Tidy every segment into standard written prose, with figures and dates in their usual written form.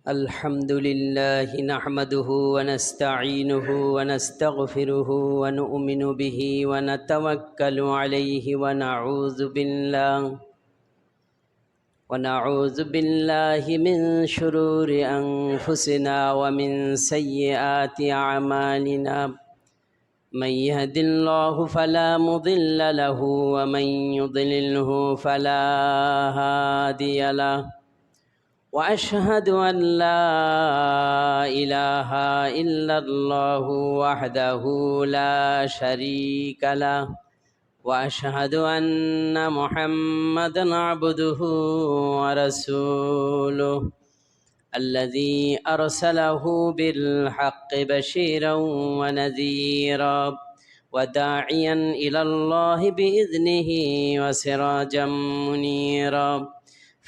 الحمد لله نحمده ونستعينه ونستغفره ونؤمن به ونتوكل عليه ونعوذ بالله من شرور أنفسنا ومن سيئات أعمالنا. من يهد الله فلا مضل له ومن يضلله فلا هادي له، وأشهد أن لا إله إلا الله وحده لا شريك له، وأشهد أن محمدًا عبده ورسوله الذي أرسله بالحق بشيرًا ونذيرًا وداعيًا إلى الله بإذنه وسراجًا منيرًا.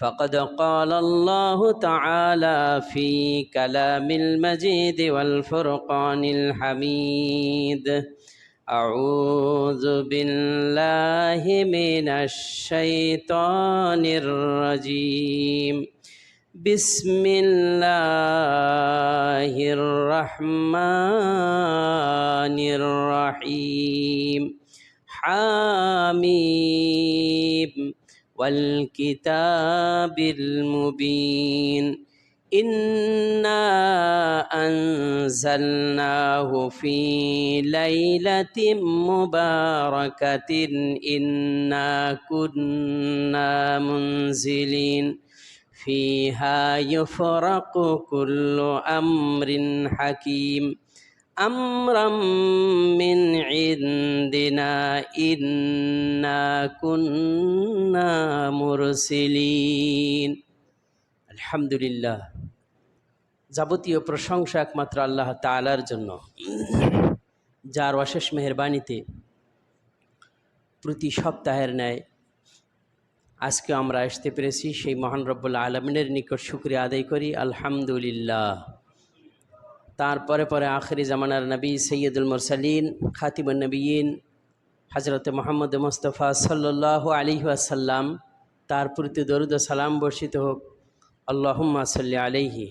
فقد قال الله تعالى في كلام المجيد والفرقان الحميد: أعوذ بالله من الشيطان الرجيم. بسم الله الرحمن الرحيم. حميم والكتاب المبين. إنا أنزلناه في ليلة مباركة إنا كنا منزلين فيها يفرق كل أمر حكيم أمرا من عندنا إنا كنا مرسلين। আলহামদুলিল্লাহ, যাবতীয় প্রশংসা একমাত্র আল্লাহ তাআলার জন্য, যার অশেষ মেহেরবানিতে প্রতি সপ্তাহের ন্যায় আজকে আমরা আসতে পেরেছি। সেই মহান রব্বুল আলমিনের নিকট শুকরিয়া আদায় করি, আলহামদুলিল্লাহ। তারপরে পরে আখেরি জামানার নবী সৈয়দুল মুরসালিন খাতিমুন নবীন হজরত মোহাম্মদ মুস্তফা সাল্লাল্লাহু আলাইহি ওয়াসাল্লাম, তার প্রতি দরুদ ও সালাম বর্ষিত হোক, আল্লাহুম্মা সাল্লি আলাইহি।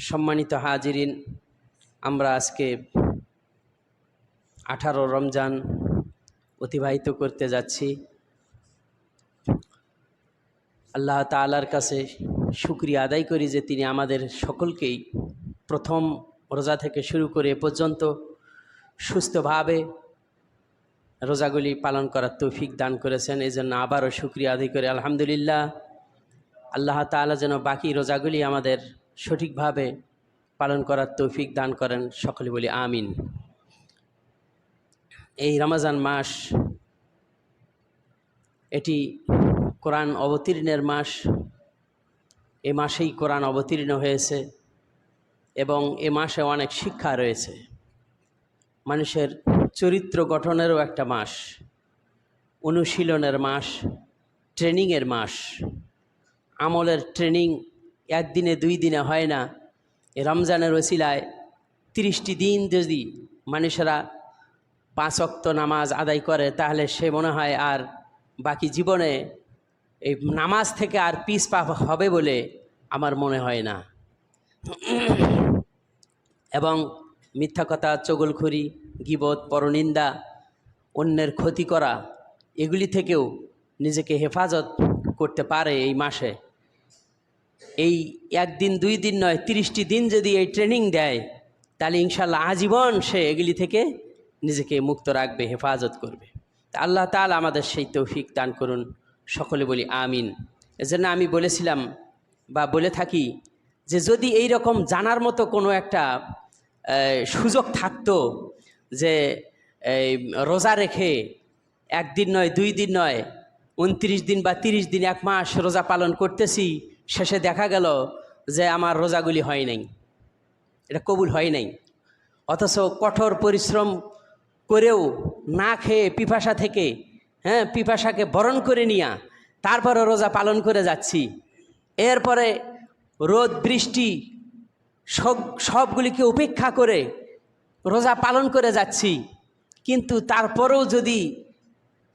সম্মানিত হাজিরিন, আমরা আজকে 18 রমজান অতিবাহিত করতে যাচ্ছি। আল্লাহ তাআলার কাছে শুকরিয়া আদায় করি যে তিনি আমাদের সকলকেই প্রথম রোজা থেকে শুরু করে এ পর্যন্ত সুস্থভাবে রোজাগুলি পালন করার তৌফিক দান করেছেন। এই জন্য আবারও শুকরিয়া আদায় করে আলহামদুলিল্লাহ। আল্লাহ তাআলা যেন বাকি রোজাগুলি আমাদের সঠিকভাবে পালন করার তৌফিক দান করেন, সকলে বলি আমিন। এই রমজান মাস, এটি কোরআন অবতীর্ণের মাস। এ মাসেই কোরআন অবতীর্ণ হয়েছে এবং এ মাসে অনেক শিক্ষা রয়েছে। মানুষের চরিত্র গঠনেরও একটা মাস, অনুশীলনের মাস, ট্রেনিংয়ের মাস। আমলের ট্রেনিং একদিনে দুই দিনে হয় না। এ রমজানের ওসিলায় 30টি দিন যদি মানুষেরা 5 ওয়াক্ত নামাজ আদায় করে, তাহলে সে মনে হয় আর বাকি জীবনে এই নামাজ থেকে আর পিছ পা হবে বলে আমার মনে হয় না। এবং মিথ্যা কথা, চগলখড়ি, গীবত, পরনিন্দা, অন্যের ক্ষতি করা, এগুলি থেকেও নিজেকে হেফাজত করতে পারে এই মাসে। এই একদিন দুই দিন নয়, 30টি দিন যদি এই ট্রেনিং দেয়, তাহলে ইনশাল্লাহ আজীবন সে এগুলি থেকে নিজেকে মুক্ত রাখবে, হেফাজত করবে। আল্লাহ তাআলা আমাদের সেই তৌফিক দান করুন, সকলে বলি আমিন। এজন্য আমি বলেছিলাম বা বলে থাকি যে যদি এই রকম জানার মতো কোনো একটা সুযোগ থাকতো যে এই রোজা রেখে একদিন নয়, দুই দিন নয়, 29 দিন বা 30 দিন, 1 মাস রোজা পালন করতেছি, শেষে দেখা গেল যে আমার রোজাগুলি হয় নাই, এটা কবুল হয় নাই। অথচ কঠোর পরিশ্রম করেও না খেয়ে পিপাসা থেকে, পিপাসাকে বরণ করে নিয়া তারপরে রোজা পালন করে যাচ্ছি। এরপরে রোদ বৃষ্টি সবগুলিকে উপেক্ষা করে রোজা পালন করে যাচ্ছি। কিন্তু তারপরেও যদি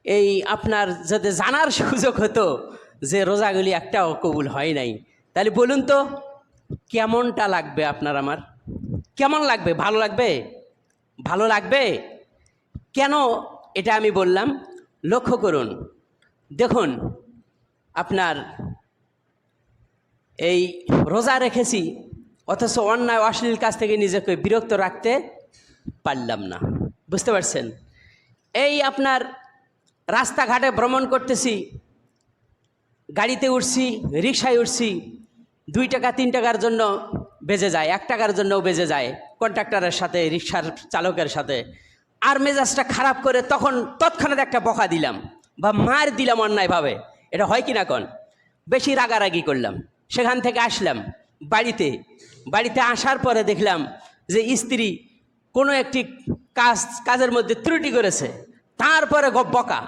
এই আপনার যদি জানার সুযোগ হতো যে রোজাগুলি একটাও কবুল হয় নাই, তাহলে বলুন তো কেমনটা লাগবে আপনার আমার? কেমন লাগবে? ভালো লাগবে? ভালো লাগবে? কেন এটা আমি বললাম? লক্ষ্য করুন, দেখুন, আপনার এই রোজা রেখেছি, অথচ অন্যায় অশ্লীল কাজ থেকে নিজেকে বিরক্ত রাখতে পারলাম না। বুঝতে পারছেন? এই আপনার রাস্তাঘাটে ভ্রমণ করতেছি, গাড়িতে উঠছি, রিকশায় উঠছি, 2 টাকা 3 টাকার জন্য বেজে যায়, 1 টাকার জন্যও বেজে যায় কন্ট্রাক্টরের সাথে, রিকশার চালকের সাথে। আর মেজাজটা খারাপ করে তখন তৎক্ষণাৎ একটা বকা দিলাম বা মার দিলাম অন্যায়ভাবে। এটা হয় কি না কোন? বেশি রাগারাগি করলাম। সেখান থেকে আসলাম বাড়িতে আসার পরে দেখলাম যে স্ত্রী কোনো একটি কাজের মধ্যে ত্রুটি করেছে, তারপরে বকা,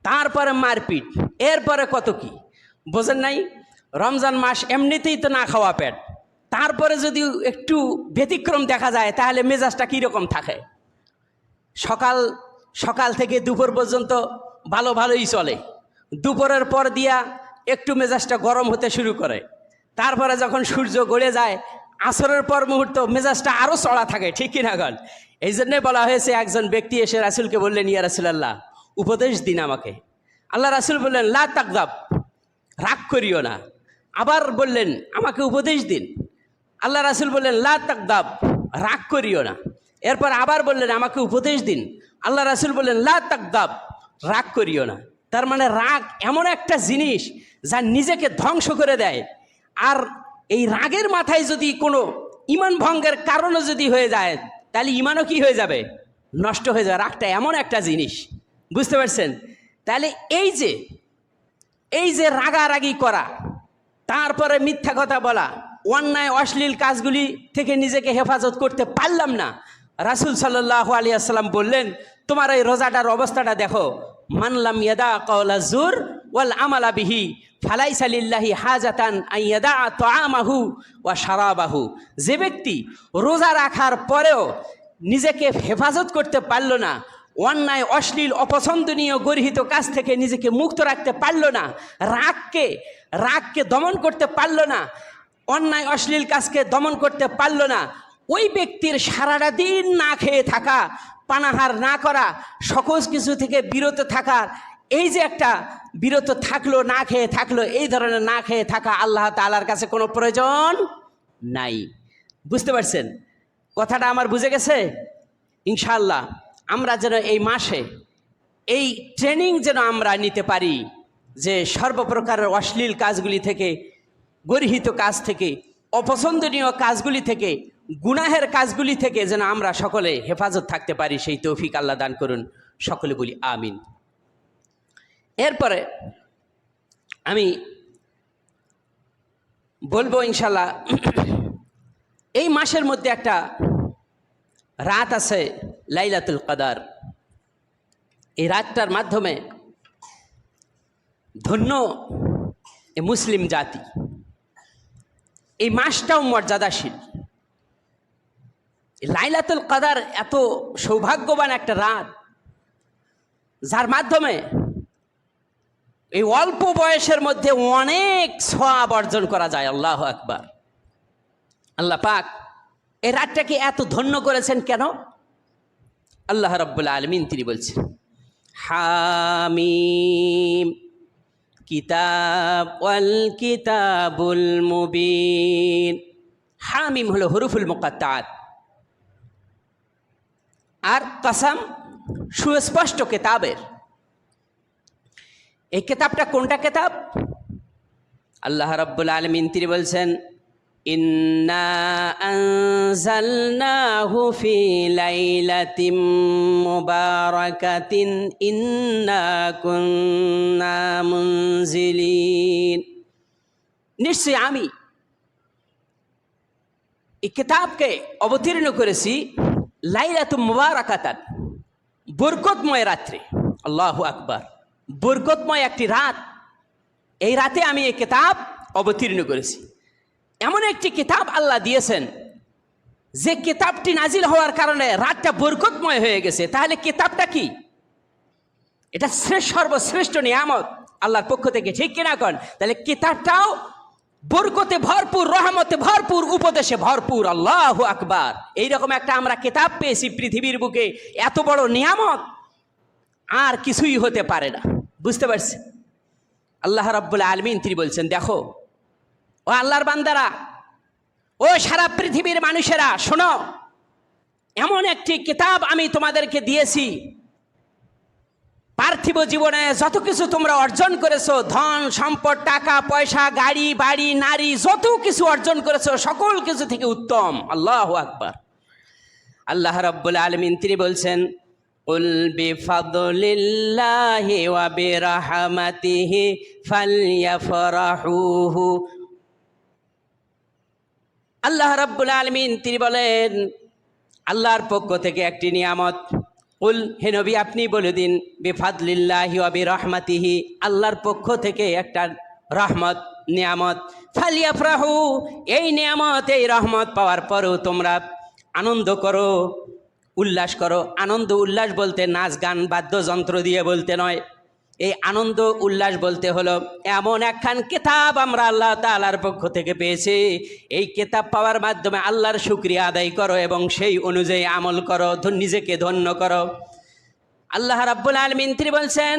তারপরে মারপিট, এরপরে কত কি বোঝেন নাই? রমজান মাস এমনিতেই তো না খাওয়া পেট, তারপরে যদি একটু ব্যতিক্রম দেখা যায় তাহলে মেজাজটা কীরকম থাকে? সকাল থেকে দুপুর পর্যন্ত ভালোই চলে, দুপুরের পর দিয়া একটু মেজাজটা গরম হতে শুরু করে, তারপরে যখন সূর্য গড়ে যায় আসরের পর মুহূর্ত মেজাজটা আরও চড়া থাকে, ঠিক কিনা গণ? এই জন্যে বলা হয়েছে, একজন ব্যক্তি এসে রাসূলকে বললেন, ইয়া রাসূলুল্লাহ, উপদেশ দিন আমাকে। আল্লাহ রাসূল বললেন, লা তাগদাব, রাগ করিও না। আবার বললেন, আমাকে উপদেশ দিন। আল্লাহ রাসূল বললেন, লা তাগদাব, রাগ করিও না। এরপর আবার বললেন, আমাকে উপদেশ দিন। আল্লাহ রাসূল বললেন, লা তাগদাব, রাগ করিও না। তার মানে রাগ এমন একটা জিনিস যা নিজেকে ধ্বংস করে দেয়। আর এই রাগের মাথায় যদি কোনো ঈমান ভঙ্গের কারণও যদি হয়ে যায়, তাহলে ঈমানও কি হয়ে যাবে? নষ্ট হয়ে যাবে। রাগটা এমন একটা জিনিস, বুঝতে পারছেন? তাহলে এই যে রাগারাগি করা, তারপরে মিথ্যা কথা বলা, অন্যায় অশ্লীল কাজগুলি থেকে নিজেকে হেফাজত করতে পারলাম না, রাসূল সাল্লাল্লাহু আলাইহি ওয়াসাল্লাম বললেন, তোমার এই রোজাটার অবস্থাটা দেখো, মানলাম ইয়াদা কাওলা জুর ওয়াল আমালা বিহি ফালাইসা লিল্লাহি হাজাতান আইয়াদা তাআমাহু ওয়া শারাবাহু। যে ব্যক্তি রোজা রাখার পরেও নিজেকে হেফাজত করতে পারল না, অন্যায় অশ্লীল অপছন্দনীয় গর্হিত কাজ থেকে নিজেকে মুক্ত রাখতে পারল না, রাগকে দমন করতে পারল না, অন্যায় অশ্লীল কাজকে দমন করতে পারল না, ওই ব্যক্তির সারাটা দিন না খেয়ে থাকা, পানাহার না করা, সকল কিছু থেকে বিরত থাকার, এই যে একটা বিরত থাকলো, না খেয়ে থাকলো, এই ধরনের না খেয়ে থাকা আল্লাহ তাআলার কাছে কোনো প্রয়োজন নাই। বুঝতে পারছেন কথাটা? আমার বুঝে গেছে ইনশাআল্লাহ। আমরা যেন এই মাসে এই ট্রেনিং যেন আমরা নিতে পারি, যে সর্বপ্রকারের অশ্লীল কাজগুলি থেকে, গর্হিত কাজ থেকে, অপছন্দনীয় কাজগুলি থেকে, গুনাহের কাজগুলি থেকে যেন আমরা সকলে হেফাজত থাকতে পারি, সেই তৌফিক আল্লাহ দান করুন। সকলে বলি আমিন। এরপরে আমি বলবো ইনশাল্লাহ, এই মাসের মধ্যে একটা রাত আছে লাইলাতুল কদর। এই রাতটার মাধ্যমে ধন্য এ মুসলিম জাতি। এই মাসটাও মর্যাদাশীল। লাইলাতুল কদর এত সৌভাগ্যবান একটা রাত, যার মাধ্যমে এই অল্প বয়সের মধ্যে অনেক সওয়াব অর্জন করা যায়। আল্লাহু আকবার। আল্লাহ পাক এই রাতটাকে এত ধন্য করেছেন কেন? আল্লাহ রাব্বুল আলামিন তিনি বলছেন, হামিম কিতাব ওয়াল কিতাবুল মুবিন। হামিম হলো হুরুফুল মুকাত্তাত, আর কসম সুস্পষ্ট কিতাবের। এই কিতাবটা কোনটা কিতাব? আল্লাহ রাব্বুল আলামিন তিনি বলছেন, ইন্না আনজালনাহু ফি লাইলাতিন মুবারাকাতিন ইন্না কুন্না মুনজিলিন। নিশ্চয় আমি এই কিতাবকে অবতীর্ণ করেছি লাইলাতুল মুবারাকাতান, বরকতময় রাত্রে। আল্লাহু আকবার। বরকতময় একটি রাত, এই রাতে আমি এই কিতাব অবতীর্ণ করেছি। এমন একটি কিতাব আল্লাহ দিয়েছেন যে কিতাবটি নাজিল হওয়ার কারণে রাতটা বরকতময় হয়ে গেছে। তাহলে কিতাবটা কি? এটা সর্বশ্রেষ্ঠ নিয়ামত আল্লাহর পক্ষ থেকে, ঠিক কিনা কন? তাহলে কিতাবটাও বরকতে ভরপুর, রহমতে ভরপুর, উপদেশে ভরপুর। আল্লাহু আকবার। এইরকম একটা আমরা কিতাব পেয়েছি পৃথিবীর বুকে, এত বড় নিয়ামত আর কিছুই হতে পারে না। বুঝতে পারছি? আল্লাহ রাব্বুল আলামিন তিনি বলছেন, দেখো ও আল্লাহর বান্দারা, ও সারা পৃথিবীর মানুষেরা, শোনো, এমন একটি কিতাব আমি তোমাদেরকে দিয়েছি, পার্থিব জীবনে যত কিছু তোমরা অর্জন করেছো, ধন সম্পদ, টাকা পয়সা, গাড়ি বাড়ি, নারী, যত কিছু অর্জন করেছো সকল কিছু থেকে উত্তম। আল্লাহু আকবার। আল্লাহ রাব্বুল আলামিন তিনি বলছেন, কুল বিফাদলিল্লাহি ওয়া বিরহমাতিহি ফালইফরাহু। আল্লাহ রাব্বুল আলামিন তিনি বলেন, আল্লাহর পক্ষ থেকে একটি নিয়ামত। কুল, হে নবী আপনি বলে দিন, বিফাদলিল্লাহি ওয়া বিরহমাতিহি, আল্লাহর পক্ষ থেকে একটা রহমত, নিয়ামত। ফালইফরাহু, এই নিয়ামত, এই রহমত পাওয়ার পরেও তোমরা আনন্দ করো, উল্লাস করো। আনন্দ উল্লাস বলতে নাচ গান বাদ্যযন্ত্র দিয়ে বলতে নয়। এই আনন্দ উল্লাস বলতে হলো এমন একখান কিতাব আমরা আল্লাহ তাআলার পক্ষ থেকে পেয়েছি, এই কিতাব পাওয়ার মাধ্যমে আল্লাহর শুকরিয়া আদায় করো এবং সেই অনুযায়ী আমল করো, নিজেকে ধন্য করো। আল্লাহ রাব্বুল আলামিন তিনি বলছেন,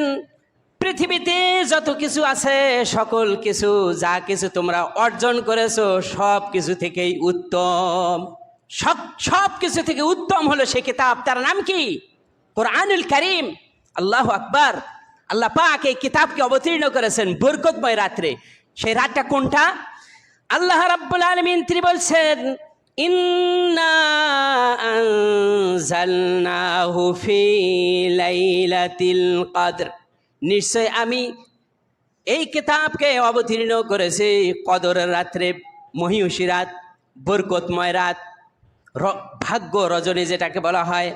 পৃথিবীতে যত কিছু আছে সকল কিছু, যা কিছু তোমরা অর্জন করেছো সব কিছু থেকেই উত্তম, সব কিছু থেকে উত্তম হলো সেই কিতাব। তার নাম কি? কোরআনুল কারীম। আল্লাহু আকবার। আল্লাহ পাক এই কিতাবকে অবতীর্ণ করেছেন বরকতময় রাত্রে। সেই রাতটা কোনটা? আল্লাহ রাব্বুল আলামিন তিনি বলছেন, ইন্না আনজালনাহু ফি লাইলাতিল কদর, নিশ্চয় আমি এই কিতাবকে অবতীর্ণ করেছি কদরের রাত্রে, মহিয়সী রাত, বরকতময় রাত, ভাগ্য রজনী যেটাকে বলা হয়।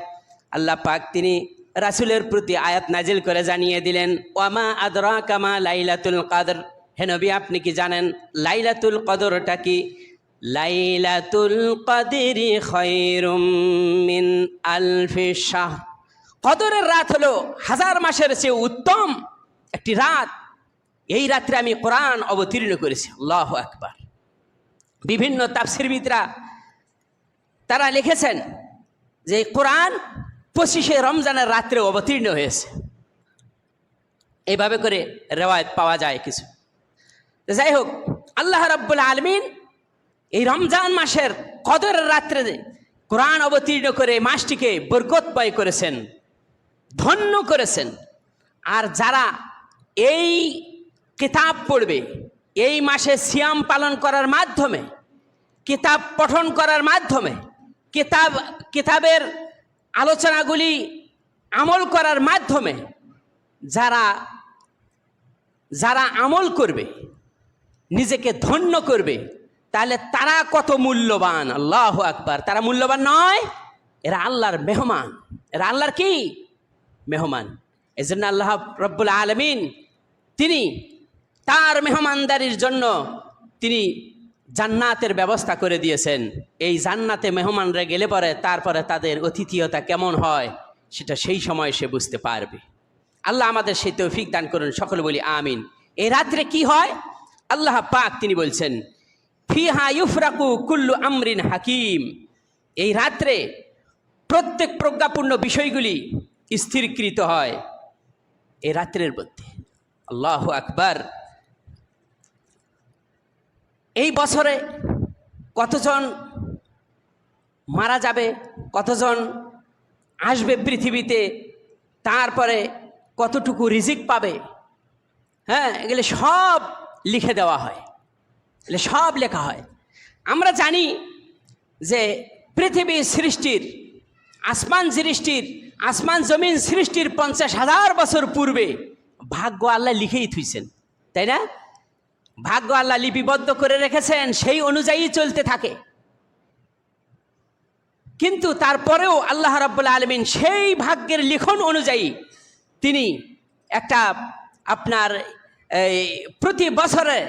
আল্লাহ পাক তিনি রাসূলের প্রতি আয়াত নাজিল করে জানিয়ে দিলেন, ওয়ামা আদরাকা মা লাইলাতুল কদর, হে নবী আপনি কি জানেন লাইলাতুল কদরটা কি? লাইলাতুল কদরি খায়রুম মিন আলফি শাহর, কদরের রাত হলো হাজার মাসের চেয়ে উত্তম একটি রাত। এই রাত্রে আমি কোরআন অবতীর্ণ করেছি। আল্লাহু আকবার। বিভিন্ন তাফসীরবিদরা তারা লিখেছেন যে কোরআন 25শে রমজানের রাত্রে অবতীর্ণ হয়েছে। এইভাবে করে রেওয়ায়েত পাওয়া যায় কিছু। যাই হোক, আল্লাহ রাব্বুল আলামিন এই রমজান মাসের কদরের রাত্রে কোরআন অবতীর্ণ করে মাসটিকে বরকতময় করেছেন, ধন্য করেছেন। আর যারা এই কিতাব পড়বে, এই মাসে সিয়াম পালন করার মাধ্যমে, কিতাব পঠন করার মাধ্যমে, কিতাবের আলোচনাগুলি আমল করার মাধ্যমে যারা আমল করবে, নিজেকে ধন্য করবে, তাহলে তারা কত মূল্যবান। আল্লাহু আকবার। তারা মূল্যবান নয়, এরা আল্লাহর মেহমান। এরা আল্লাহর কি? মেহমান। এজন্য আল্লাহ রাব্বুল আলামিন তিনি তার মেহমানদারির জন্য তিনি জান্নাতের ব্যবস্থা করে দিয়েছেন। এই জান্নাতে মেহমানরা গেলে পরে তারপরে তাদের অতিথিয়তা কেমন হয় সেটা সেই সময় সে বুঝতে পারবে। আল্লাহ আমাদের সেই তৌফিক দান করুন, সকলে বলি আমিন। এই রাত্রে কি হয়? আল্লাহ পাক তিনি বলছেন, ফিহা ইউফরাকু কুল্লু আমরিন হাকিম, এই রাত্রে প্রত্যেক প্রজ্ঞাপূর্ণ বিষয়গুলি স্থিরকৃত হয় এই রাত্রের মধ্যে। আল্লাহু আকবার। এই বছরে কতজন মারা যাবে, কতজন আসবে পৃথিবীতে, তারপরে কতটুকু রিজিক পাবে, হ্যাঁ, এগুলো সব লিখে দেওয়া হয়, এগুলো সব লেখা হয়। আমরা জানি যে পৃথিবী সৃষ্টির, আসমান জমিন সৃষ্টির 50,000 বছর পূর্বে ভাগ্য আল্লাহ লিখেই থুইছেন, তাই না? ভাগ্য আল্লাহ লিপিবদ্ধ করে রেখেছেন, সেই অনুযায়ী চলতে থাকে। কিন্তু তারপরেও আল্লাহ রাব্বুল আলামিন সেই ভাগ্যের লিখন অনুযায়ী তিনি একটা আপনার প্রতি বছরে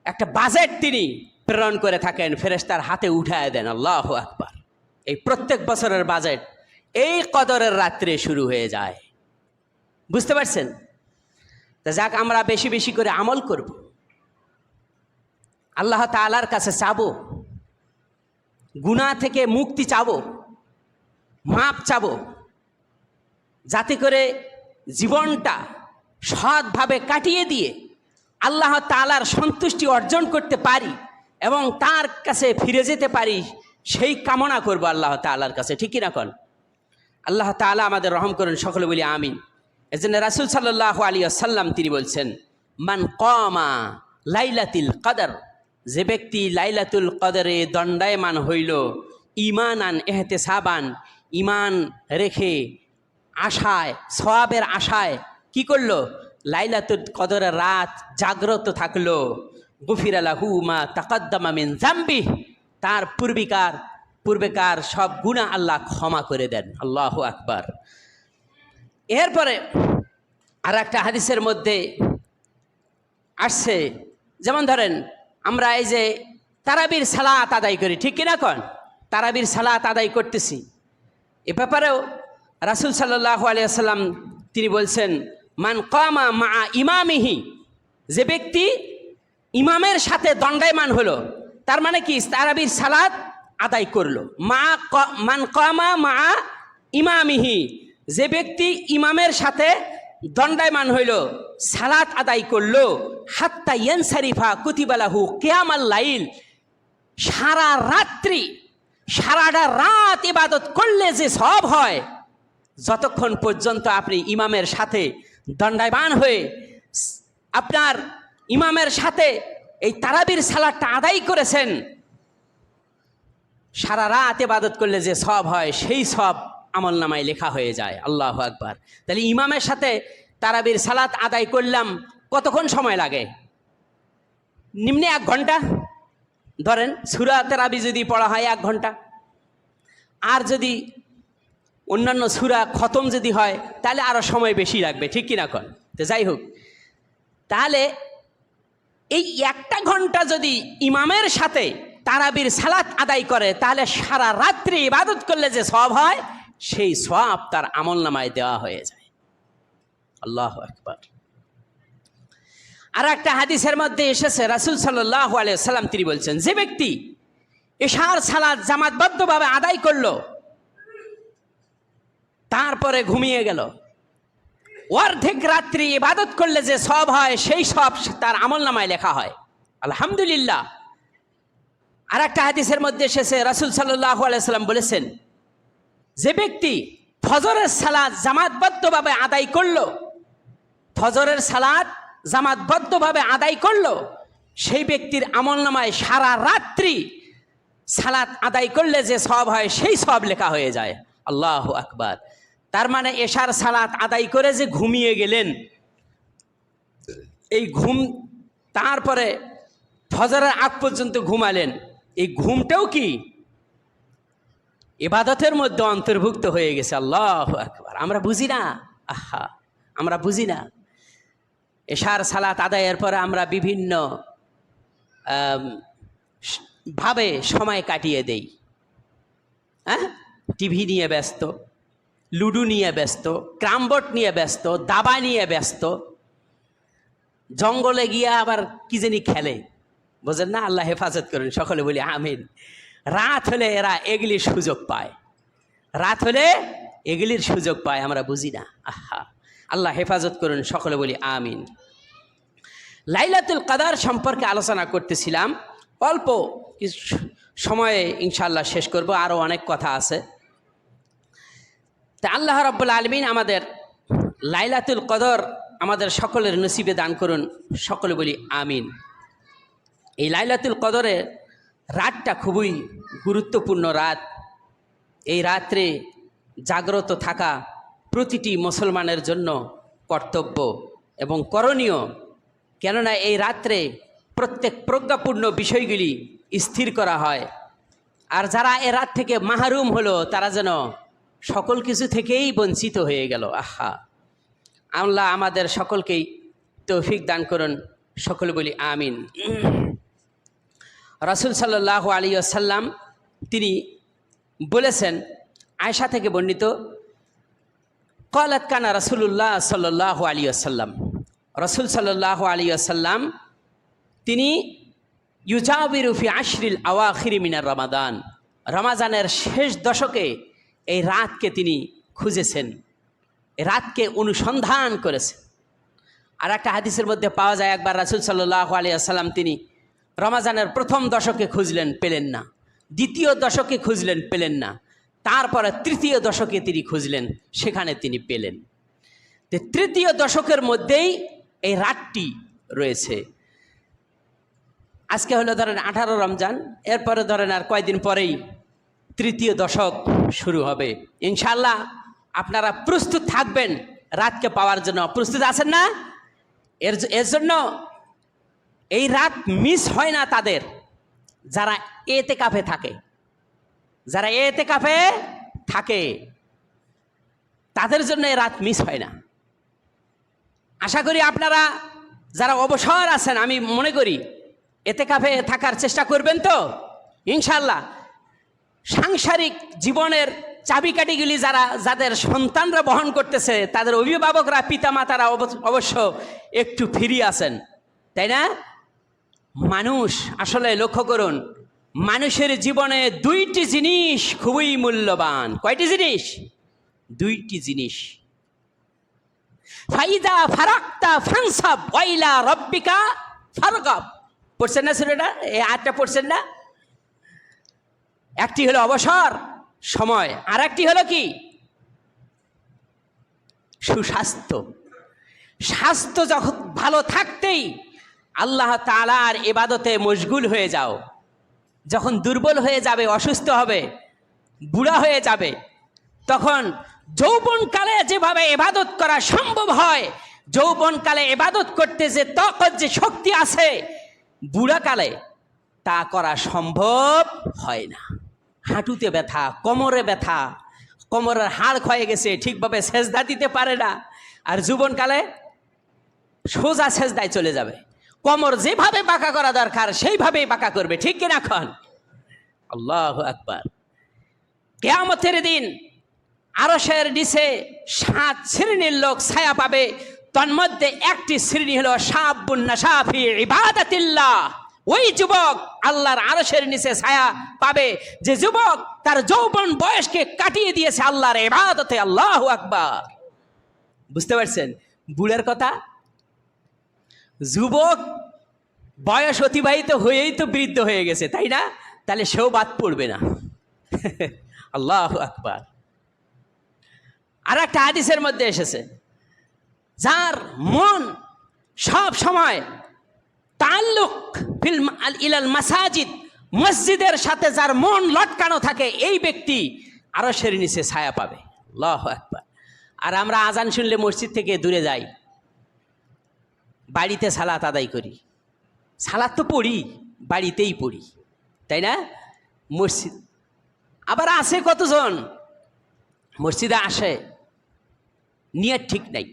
একটা বাজেট তিনি প্রেরণ করে থাকেন, ফেরেশতার হাতে উঠায় দেন। আল্লাহু আকবার। এই প্রত্যেক বছরের বাজেট এই কদরের রাত্রে শুরু হয়ে যায়। বুঝতে পারছেন? তা যাক, আমরা বেশি বেশি করে আমল করব, আল্লাহ তাআলার কাছে চাবো, গুনাহ থেকে মুক্তি চাবো, মাপ চাবো, যাতে করে জীবনটা সৎভাবে কাটিয়ে দিয়ে আল্লাহ তাআলার সন্তুষ্টি অর্জন করতে পারি এবং তার কাছে ফিরে যেতে পারি, সেই কামনা করব আল্লাহ তাআলার কাছে। ঠিক কিনা কোন? আল্লাহ তাআলা আমাদের রহম করুন, সকলে বলি আমিন। এজন্য রাসূল সাল্লাল্লাহু আলাইহি ওয়াসাল্লাম তিনি বলছেন, মান কামা লাইলাতুল কদর, যে ব্যক্তি লাইলাতুল কদরে দণ্ডায়মান হইল, ঈমানান ইহতিসাবান, ঈমান রেখে আশায়, সওয়াবের আশায় কি করলো? লাইলাতুল কদরের রাত জাগ্রত থাকলো। গুফিরা লাহু মা তাকাদ্দামা মিন যামবিহি, তার পূর্বেকার সব গুনাহ আল্লাহ ক্ষমা করে দেন। আল্লাহু আকবার। এরপরে আর একটা হাদিসের মধ্যে আসছে, যেমন ধরেন আমরা এই যে তারাবির সালাত আদায় করি, ঠিক কিনা কোন? তারাবির সালাত আদায় করতেছি, এ ব্যাপারেও রাসূল সাল্লাল্লাহু আলাইহি ওয়াসাল্লাম তিনি বলছেন, মান কামা মা ইমামিহি, যে ব্যক্তি ইমামের সাথে দণ্ডায়মান হলো, তার মানে কি? তারাবির সালাত আদায় করলো। মান কামা মা ইমামিহি, যে ব্যক্তি ইমামের সাথে দণ্ডায়মান হইল, সালাত আদায় করলো, হাত্তা ইয়ানসারিফা কুতিবা লাহু কিয়ামাল লাইল, সারা রাত্রি, সারাটা রাত ইবাদত করলে যে সওয়াব হয়, যতক্ষণ পর্যন্ত আপনি ইমামের সাথে দণ্ডায়মান হয়ে আপনার ইমামের সাথে এই তারাবির সালাতটা আদায় করেছেন, সারা রাত ইবাদত করলে যে সওয়াব হয়, সেই সওয়াব আমলনামায় লেখা হয়ে যায়। আল্লাহু আকবার। তাহলে ইমামের সাথে তারাবির সালাত আদায় করলাম, কতক্ষণ সময় লাগে? নিম্নে 1 ঘন্টা। ধরেন সূরা তারাবি যদি পড়া হয় 1 ঘন্টা, আর যদি অন্যান্য সূরা খতম যদি হয় তাহলে আরও সময় বেশি লাগবে, ঠিক কিনা কোন? তো যাই হোক, তাহলে এই 1টা ঘন্টা যদি ইমামের সাথে তারাবির সালাত আদায় করে, তাহলে সারা রাত্রি ইবাদত করলে যে সওয়াব হয়, সেই সওয়াব তার আমলনামায় দেওয়া হয়ে যায়। আল্লাহু আকবার। আর একটা হাদিসের মধ্যে এসেছে, রাসূল সাল্লাল্লাহু আলাইহি ওয়াসাল্লাম তিনি বলছেন, যে ব্যক্তি এশার সালাত জামাতবদ্ধভাবে আদায় করলো, তারপরে ঘুমিয়ে গেল, অর্ধেক রাত্রি ইবাদত করলে যে সওয়াব হয়, সেই সওয়াব তার আমলনামায় লেখা হয়। আলহামদুলিল্লাহ। আর একটা হাদিসের মধ্যে এসেছে, রাসূল সাল্লাল্লাহু আলাইহি ওয়াসাল্লাম বলেছেন, যে ব্যক্তি ফজরের সালাত জামাতবদ্ধভাবে আদায় করলো, ফজরের সালাত জামাতবদ্ধভাবে আদায় করলো, সেই ব্যক্তির আমলনামায় সারা রাত্রি সালাত আদায় করলে যে সওয়াব হয়, সেই সওয়াব লেখা হয়ে যায়। আল্লাহু আকবার। তার মানে এশার সালাত আদায় করে যে ঘুমিয়ে গেলেন, এই ঘুম, তারপরে ফজরের আগ পর্যন্ত ঘুমালেন, এই ঘুমটাও কি ইবাদতের মধ্যে অন্তর্ভুক্ত হয়ে গেছে। আল্লাহু আকবার। আমরা বুঝি না, আহা, আমরা বুঝি না। এশার সালাত আদায়ের পরে আমরা বিভিন্ন ভাবে সময় কাটিয়ে দেই। হ্যাঁ, টিভি নিয়ে ব্যস্ত, লুডো নিয়ে ব্যস্ত, ক্রামবোর্ড নিয়ে ব্যস্ত, দাবা নিয়ে ব্যস্ত, জঙ্গলে গিয়ে আবার কি জানি খেলে, বোঝেন না? আল্লাহ হেফাজত করুন, সকলে বলি আমিন। রাত হলে এরা এগুলির সুযোগ পায়, রাত হলে এগুলির সুযোগ পায়, আমরা বুঝি না। আহা, আল্লাহ হেফাজত করুন, সকলে বলি আমিন। লাইলাতুল কদর সম্পর্কে আলোচনা করতেছিলাম, অল্প কিছু সময়ে ইনশাআল্লাহ শেষ করব, আরও অনেক কথা আছে। তা আল্লাহ রাব্বুল আলামিন আমাদের লাইলাতুল কদর আমাদের সকলের নসিবে দান করুন, সকলে বলি আমিন। এই লাইলাতুল কদরের রাতটা খুবই গুরুত্বপূর্ণ রাত। এই রাত্রে জাগ্রত থাকা প্রতিটি মুসলমানের জন্য কর্তব্য এবং করণীয়, কেননা এই রাত্রে প্রত্যেক প্রজ্ঞাপূর্ণ বিষয়গুলি স্থির করা হয়। আর যারা এ রাত থেকে মাহরুম হলো, তারা যেন সকল কিছু থেকেই বঞ্চিত হয়ে গেল। আহা, আল্লাহ আমাদের সকলকেই তৌফিক দান করুন, সকলে বলি আমিন। রাসূল সাল্লাল্লাহু আলাইহি ওয়াসাল্লাম তিনি বলেছেন, আয়েশা থেকে বর্ণিত, ক্বালাত কানা রাসূলুল্লাহ সাল্লাল্লাহু আলাইহি ওয়াসাল্লাম, রাসূল সাল্লাল্লাহু আলাইহি ওয়াসাল্লাম তিনি ইউজাবিরু ফি আশরিল আওয়াখিরি মিনার রমাদান, রমাজানের শেষ দশকে এই রাতকে তিনি খুঁজেছেন, এই রাতকে অনুসন্ধান করেছেন। আর একটা হাদিসের মধ্যে পাওয়া যায়, একবার রাসূল সাল্লাল্লাহু আলাইহি ওয়াসাল্লাম তিনি রমাজানের প্রথম দশকে খুঁজলেন, পেলেন না। দ্বিতীয় দশকে খুঁজলেন, পেলেন না। তারপরে তৃতীয় দশকে তিনি খুঁজলেন, সেখানে তিনি পেলেন। তো তৃতীয় দশকের মধ্যেই এই রাতটি রয়েছে। আজকে হলো ধরেন 18 রমজান, এরপরে ধরেন আর কয়দিন পরেই তৃতীয় দশক শুরু হবে। ইনশাআল্লাহ আপনারা প্রস্তুত থাকবেন রাতকে পাওয়ার জন্য। প্রস্তুত আছেন না? এর জন্য এই রাত মিস হয় না তাদের যারা এতেকাফে থাকে। যারা এতেকাফে থাকে তাদের জন্য এই রাত মিস হয় না। আশা করি আপনারা যারা অবসর আছেন, আমি মনে করি এতেকাফে থাকার চেষ্টা করবেন তো ইনশাআল্লাহ। সাংসারিক জীবনের চাবিকাঠিগুলি যাদের সন্তানরা বহন করতেছে, তাদের অভিভাবকরা, পিতামাতারা অবশ্য একটু ফ্রি আছেন, তাই না? মানুষ আসলে লক্ষ্য করুন, মানুষের জীবনে দুইটি জিনিস খুবই মূল্যবান। কয়টি জিনিস? দুইটি জিনিস। ফাইদা ফারাক্তা ফানসাব ওয়াইলা রব্বিকা ফারগাব। পড়ছেন না সুরাটা? এই আয়াতটা পড়ছেন না? একটি হলো অবসর সময়, আর একটি হলো কি? সুস্বাস্থ্য। স্বাস্থ্য যখন ভালো থাকতেই আল্লাহ তাআলার ইবাদতে মশগুল হয়ে যাও। যখন দুর্বল হয়ে যাবে, অসুস্থ হবে, বুড়া হয়ে যাবে, তখন যৌবনকালে যেভাবে ইবাদত করা সম্ভব হয়, যৌবনকালে ইবাদত করতে যে তাকত, যে শক্তি আছে, বুড়াকালে তা করা সম্ভব হয় না। হাঁটুতে ব্যথা, কোমরে ব্যথা, কোমরের হাড় ক্ষয়ে গেছে, ঠিকভাবে সেজদা দিতে পারে না। আর যৌবনকালে সোজা সেজদায় চলে যাবে। কোমর যেভাবে বাঁকা করা দরকার সেইভাবেই বাঁকা করবে, ঠিক কিনা? খন আল্লাহু আকবার। কিয়ামতের দিন আরশের নিচে 7 শ্রেণীর লোক ছায়া পাবে। তন্মধ্যে একটি শ্রেণী হলো শাবুন নাশা ফি ইবাদাতিল্লাহ। ওই যুবক আল্লাহর আরশের নিচে ছায়া পাবে যে যুবক তার যৌবন বয়সকে কাটিয়ে দিয়েছে আল্লাহর ইবাদতে। আল্লাহু আকবার। বুঝতে পারছেন বুড়ের কথা? যুবক বয়স অতিবাহিত হয়েই তো বৃদ্ধ হয়ে গেছে, তাই না? তাহলে সেও বাদ পড়বে না। আল্লাহু আকবার। আর একটা হাদিসের মধ্যে এসেছে, যার মন সব সময় তাল্লুক ফিল ইলাল মাসাজিদ, মসজিদের সাথে যার মন লটকানো থাকে, এই ব্যক্তি আরশের নিচে ছায়া পাবে। আল্লাহু আকবার। আর আমরা আজান শুনলে মসজিদ থেকে দূরে যাই, বাড়িতে সালাত আদায় করি। সালাত তো পড়ি, বাড়িতেই পড়ি, তাই না? মসজিদ আবার আছে কতজন মসজিদে আসে, নিয়ত ঠিক নাই,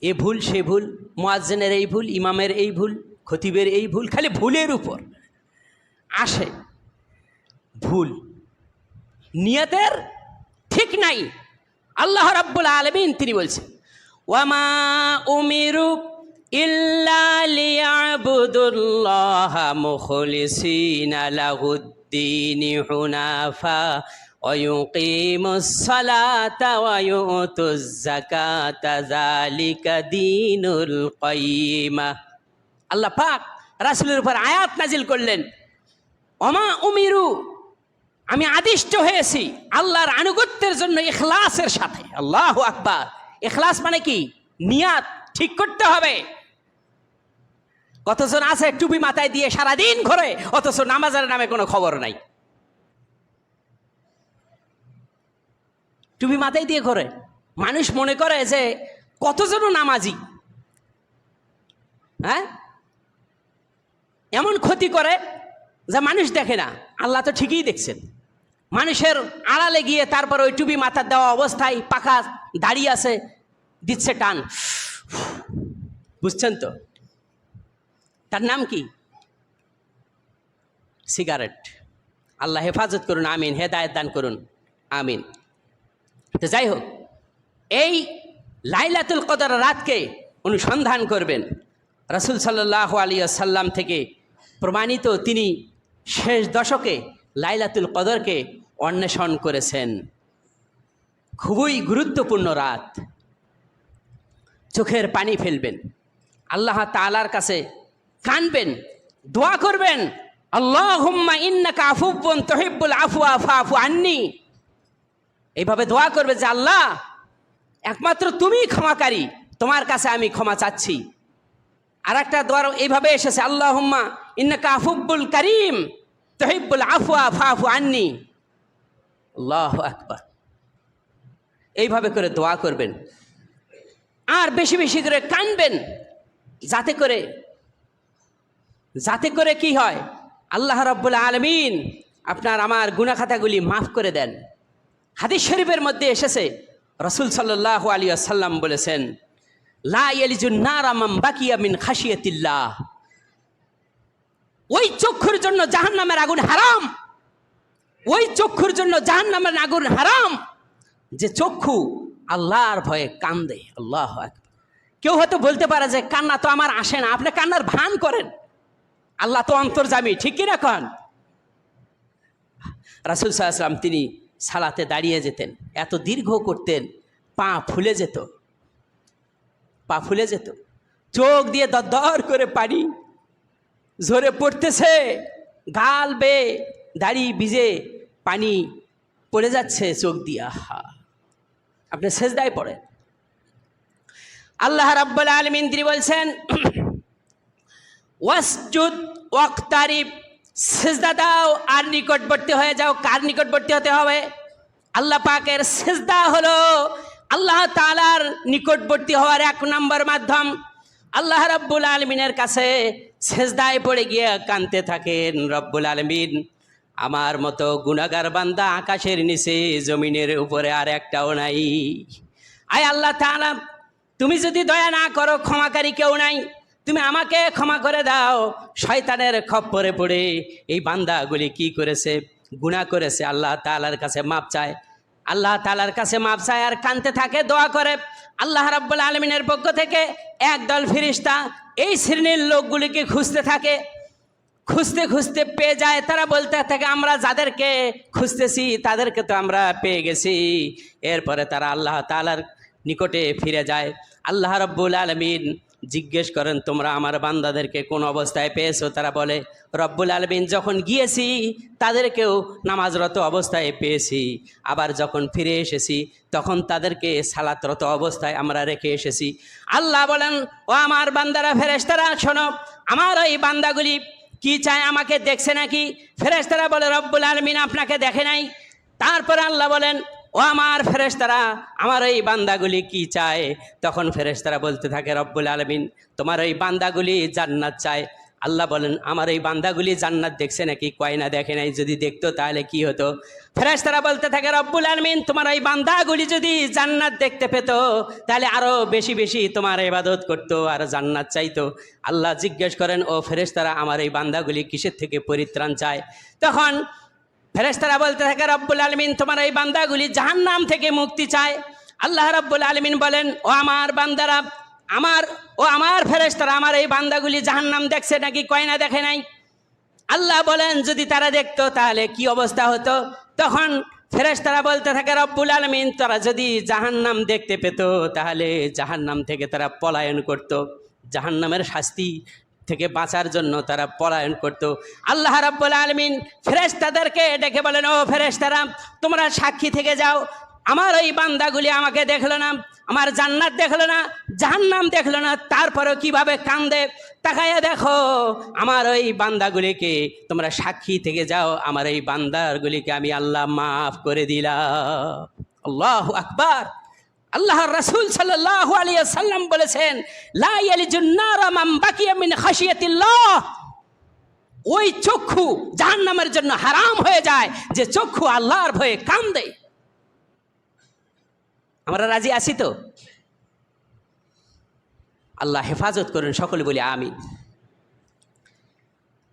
এ ভুল সে ভুল, মুয়াজ্জিনের এই ভুল, ইমামের এই ভুল, খতিবের এই ভুল, খালি ভুলের উপর আসে। ভুল, নিয়তের ঠিক নাই। আল্লাহ রাব্বুল আলামিন তিনি বলছেন, ওয়ামা উমিরু ইল্লা লিয়াবুদুল্লাহা মুখলিসিনা লাহুদ্দীন হুনাফা ওয়া ইউকিমুস সালাতা ওয়া ইউতুজ যাকাতা যালিকা দীনুল কাইয়্যিমা। আল্লাহ পাক রাসূলের উপর আয়াত নাজিল করলেন, ওমা উমিরু, আমি আদিষ্ট হয়েছি আল্লাহর আনুগত্যের জন্য ইখলাসের সাথে। আল্লাহু আকবার। ইখলাস মানে কি? নিয়াত ঠিক করতে হবে। কতজন আছে টুপি মাথায় দিয়ে সারাদিন ঘোরে, অথচ নামাজের নামে কোনো খবর নাই। টুপি মাথায় দিয়ে ঘোরে, মানুষ মনে করে যে কতজন নামাজি, হ্যাঁ, এমন ক্ষতি করে যা মানুষ দেখে না। আল্লাহ তো ঠিকই দেখছেন। মানুষের আড়ালে গিয়ে তারপর ওই টুপি মাথার দেওয়া অবস্থায় পাখা দাঁড়িয়ে আছে, দিচ্ছে টান। বুঝছেন তো? তার নাম কি? সিগারেট। আল্লাহ হেফাজত করুন, আমিন। হেদায়েত দান করুন, আমিন। তো যাই হোক, এই লাইলাতুল কদর রাতকে অনুসন্ধান করবেন। রাসূল সাল্লাল্লাহু আলাইহি ওয়াসাল্লাম থেকে প্রমাণিত তিনি শেষ দশকে লাইলাতুল কদরকে অন্বেষণ করেছেন। খুবই গুরুত্বপূর্ণ রাত। চোখের পানি ফেলবেন, আল্লাহ তাআলার কাছে কাঁদবেন, দোয়া করবেন, আল্লাহুম্মা ইন্নাকা আফুউন তুহিব্বুল আফওয়া ফাফু আন্নি। এইভাবে দোয়া করবে যে আল্লাহ, একমাত্র তুমিই ক্ষমাকারী, তোমার কাছে আমি ক্ষমা চাচ্ছি। আর একটা দোয়া এইভাবে এসেছে, আল্লাহুম্মা ইন্নাকা আফুউল কারীম তুহিব্বুল আফওয়া ফাফু আন্নি। আল্লাহু আকবার। এইভাবে করে দোয়া করবেন আর বেশি বেশি করে কাঁদবেন, যাতে করে কি হয়, আল্লাহ রাব্বুল আলামিন আপনার আমার গুনাহ খাতাগুলি মাফ করে দেন। হাদিস শরীফের মধ্যে এসেছে, রাসূল সাল্লাল্লাহু আলাইহি ওয়াসাল্লাম বলেছেন, লা ইয়ালিজুন নারা মান বাকিয়া মিন খাশিয়াতিল্লাহ। ওই চক্ষুর জন্য জাহান্নামের আগুন হারাম, ওই চক্ষুর জন্য জাহান্নামের আগুন হারাম যে চক্ষু আল্লাহর ভয়ে কান্দে। আল্লাহু আকবার। কেউ হয়তো বলতে পারে যে কান্না তো আমার আসে না, আপনি কান্নার ভান করেন, আল্লাহ তো অন্তর্যামী, ঠিক কিনা কন? রাসূল সাল্লাল্লাহু আলাইহি ওয়াসাল্লাম তিনি সালাতে দাঁড়িয়ে যেতেন, এত দীর্ঘ করতেন, পা ফুলে যেত, চোখ দিয়ে দরদর করে পানি ঝরে পড়তেছে, গাল বেয়ে দাড়ি ভিজে পানি পড়ে যাচ্ছে চোখ দিয়ে। আহা, আপনি সেজদায় পড়েন। আল্লাহ রাব্বুল আলামিন তিনি বলছেন, ওয়াসজুদ ওয়াকতারিব, সেজদা দাও আর নিকটবর্তী হয়ে যাও। কার নিকটবর্তী হতে হবে? আল্লাহ পাকের। সেজদা হলো আল্লাহ তাআলার নিকটবর্তী হওয়ার এক নম্বর মাধ্যম। আল্লাহ রাব্বুল আলামিনের কাছে সেজদায় পড়ে গিয়ে কাঁদতে থাকেন, রব্বুল আলামিন আমার মতো গুনাহগার বান্দা আকাশের নিচে জমিনের উপরে আর একটাও নাই। আয় আল্লাহ তাআলা, তুমি যদি দয়া না করো, ক্ষমাকারী কেউ নাই, তুমি আমাকে ক্ষমা করে দাও। শয়তানের খপ্পরে পড়ে এই বান্দাগুলি কি করেছে? গুনাহ করেছে। আল্লাহ তাআলার কাছে মাপ চায়, আল্লাহ তাআলার কাছে মাপ চায় আর কাঁদতে থাকে, দোয়া করে। আল্লাহ রাব্বুল আলামিনের পক্ষ থেকে একদল ফেরেশতা এই শ্রেণীর লোকগুলিকে খুঁজতে থাকে, খুঁজতে পেয়ে যায়। তারা বলতে থাকে, আমরা যাদেরকে খুঁজতেছি তাদেরকে তো আমরা পেয়ে গেছি। এরপরে তারা আল্লাহ তাআলার নিকটে ফিরে যায়। আল্লাহ রাব্বুল আলামিন জিজ্ঞেস করেন, তোমরা আমার বান্দাদেরকে কোন অবস্থায় পেয়েছো? তারা বলে, রব্বুল আলামিন যখন গিয়েছি তাদেরকেও নামাজরত অবস্থায় পেয়েছি, আবার যখন ফিরে এসেছি তখন তাদেরকে সালাতরত অবস্থায় আমরা রেখে এসেছি। আল্লাহ বলেন, ও আমার বান্দারা, ফেরেশতারা শোনো, আমার এই বান্দাগুলি কি চায়? আমাকে দেখছে নাকি? ফেরেশতারা বলে, রব্বুল আলামিন আপনাকে দেখে নাই। তারপরে আল্লাহ বলেন, ও আমার ফেরেশতারা, আমার এই বান্দাগুলি কি চায়? তখন ফেরেশতারা বলতে থাকে, রব্বুল আলামিন তোমার এই বান্দাগুলি জান্নাত চায়। আল্লাহ বলেন, আমার এই বান্দাগুলি জান্নাত দেখছে নাকি? কয় না, দেখে নাই। যদি দেখতো তাহলে কি হতো? ফেরেশতারা বলতে থাকে, রব্বুল আলামিন তোমার এই বান্দাগুলি যদি জান্নাত দেখতে পেত তাহলে আরো বেশি বেশি তোমার ইবাদত করতো আর জান্নাত চাইতো। আল্লাহ জিজ্ঞেস করেন, ও ফেরেশতারা, আমার এই বান্দাগুলি কিসের থেকে পরিত্রাণ চায়? তখন ফেরেশতারা বলতে থাকে, রব্বুল আলামিন তোমার এই বান্দাগুলি জাহান্নাম থেকে মুক্তি চায়। আল্লাহ রাব্বুল আলামিন বলেন, ও আমার বান্দারা, আমার ফেরেশতারা, আমার এই বান্দাগুলি জাহান্নাম দেখছে নাকি? কয় না, দেখে নাই। আল্লাহ বলেন, যদি তারা দেখতো তাহলে কি অবস্থা হতো? তখন ফেরেশতারা বলতে থাকে, রব্বুল আলামিন তারা যদি জাহান্নাম দেখতে পেত তাহলে জাহান্নাম থেকে তারা পলায়ন করত, জাহান্নামের শাস্তি থেকে বাঁচার জন্য তারা পলায়ন করত। আল্লাহ রাব্বুল আলামিন ফেরেশতাদেরকে ডেকে বলেন, ও ফেরেশতারা, তোমরা সাক্ষী থেকে যাও, আমার এই বান্দাগুলি আমাকে দেখলো না, আমার জান্নাত দেখলো না, জাহান্নাম দেখলো না, তারপরেও কিভাবে কান্দে। তাকায়া দেখো আমার ওই বান্দাগুলিকে, তোমরা সাক্ষী থেকে যাও, আমার এই বান্দাগুলিকে আমি আল্লাহ মাফ করে দিলাম। আল্লাহু আকবার। আল্লাহর রাসূল সাল্লাল্লাহু আলাইহি ওয়াসাল্লাম বলেছেন, লা ইয়ালিজুন নারা মান বাকিয়া মিন খাশিয়াতিল্লাহ। ওই চক্ষু জাহান্নামের জন্য হারাম হয়ে যায় যে চক্ষু আল্লাহর ভয়ে কান্দে। আমরা রাজি আছি তো? আল্লাহ হেফাজত করুন, সকলে বলি আমিন।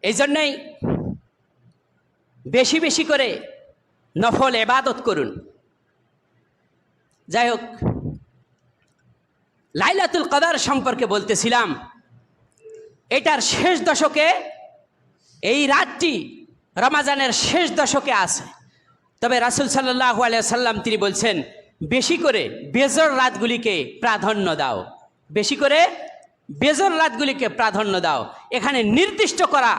এই জন্যই বেশি বেশি করে নফল ইবাদত করুন। যাই হোক, লাইলাতুল কদর সম্পর্কে বলতেছিলাম, এটার শেষ দশকে এই রাতটি রমজানের শেষ দশকে আছে। তবে রাসূল সাল্লাল্লাহু আলাইহি সাল্লাম তিনি বলছেন, বেশি করে বেজর রাতগুলিকে প্রাধান্য দাও, বেশি করে বেজর রাতগুলিকে প্রাধান্য দাও। এখানে নির্দিষ্ট করা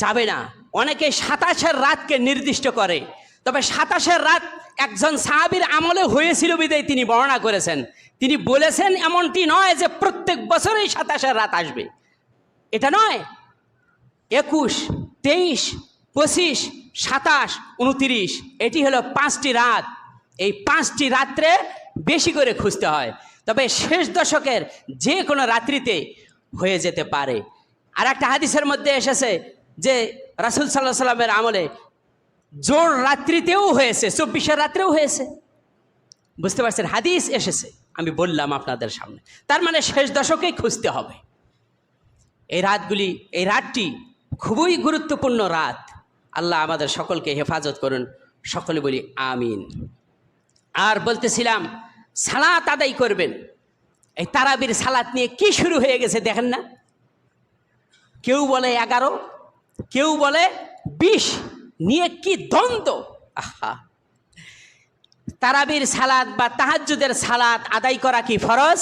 যাবে না। অনেকে 27-এর রাতকে নির্দিষ্ট করে, তবে 27-এর রাত একজন সাহাবীর আমলে হয়েছিল বিধায় তিনি বর্ণনা করেছেন। তিনি বলেছেন এমনটি নয় যে প্রত্যেক বছরেই 27-এর রাত আসবে, এটা নয়। 21, 23, 25, 27, 29 এটি হলো 5টি রাত। এই 5টি রাত্রে বেশি করে খুঁজতে হয়, তবে শেষ দশকের যে কোনো রাত্রিতে হয়ে যেতে পারে। আর একটা হাদিসের মধ্যে এসেছে যে রাসূল সাল্লাল্লাহু আলাইহি সাল্লামের আমলে জোর রাত্রিতেও হয়েছে, 24-এর রাত্রেও হয়েছে। বুঝতে পারছেন, হাদিস এসেছে, আমি বললাম আপনাদের সামনে। তার মানে শেষ দশকেই খুঁজতে হবে। এই রাতগুলি, এই রাতটি খুবই গুরুত্বপূর্ণ রাত। আল্লাহ আমাদের সকলকে হেফাজত করুন, সকলে বলি আমিন। আর বলতেছিলাম সালাত আদায় করবেন। এই তারাবির সালাত নিয়ে কি শুরু হয়ে গেছে দেখেন না। কেউ বলে 11, কেউ বলে 20, নিয়ে কি দ্বন্দ্ব। আহা, তারাবির সালাত বা তাহাজ্জুদের সালাত আদায় করা কি ফরজ?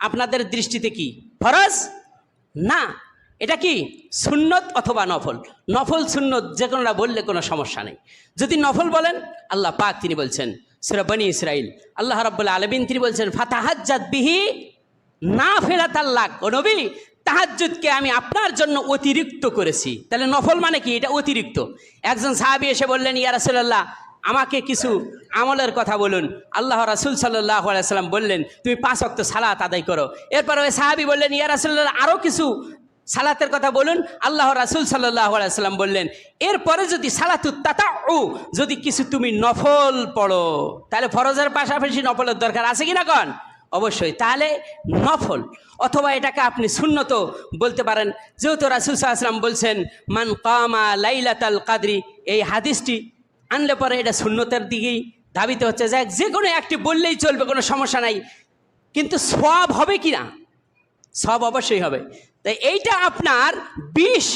আপনাদের দৃষ্টিতে কি ফরজ? না, এটা কি সুন্নত অথবা নফল। নফল সুন্নত যে কোনোটা বললে কোনো সমস্যা নেই। যদি নফল বলেন, আল্লাহ পাক তিনি বলছেন সূরা বনী ইসরাইল, আল্লাহ রাব্বুল আলামিন তিনি বলছেন ফাতাহাজ্জাত বিহি নাফিলাতাল লাক। ও নবী, তাহাজ্জুদকে আমি আপনার জন্য অতিরিক্ত করেছি। তাহলে নফল মানে কি? এটা অতিরিক্ত। একজন সাহাবী এসে বললেন, ইয়া রাসূলুল্লাহ, আমাকে কিছু আমলের কথা বলুন। আল্লাহ রাসূল সাল্লাল্লাহু আলাইহি সাল্লাম বললেন, তুমি 5 ওয়াক্ত সালাত আদায় করো। এরপর ওই সাহাবী বললেন, ইয়া রাসূলুল্লাহ, আরও কিছু সালাতের কথা বলুন। আল্লাহ রাসূল সাল্লাল্লাহু আলাইহি সাল্লাম বললেন, এরপরে যদি সালাতুত তাতাউ, যদি কিছু তুমি নফল পড়ো। তাহলে ফরজের পাশাপাশি নফলের দরকার আছে কিনা কন? অবশ্যই। তাহলে নফল, অথবা এটাকে আপনি সুন্নত বলতে পারেন। যেহেতু রাসূল সাল্লাল্লাহু আলাইহি সাল্লাম বলছেন মান কামা লাইলাতাল কদরি, এই হাদিসটি আনলে পরে এটা সুন্নতের দিকেই ধাবিত হচ্ছে। যাক, যে কোনো একটি বললেই চলবে, কোনো সমস্যা নাই। কিন্তু সওয়াব হবে কি না? সওয়াব অবশ্যই হবে। তাই এইটা আপনার 20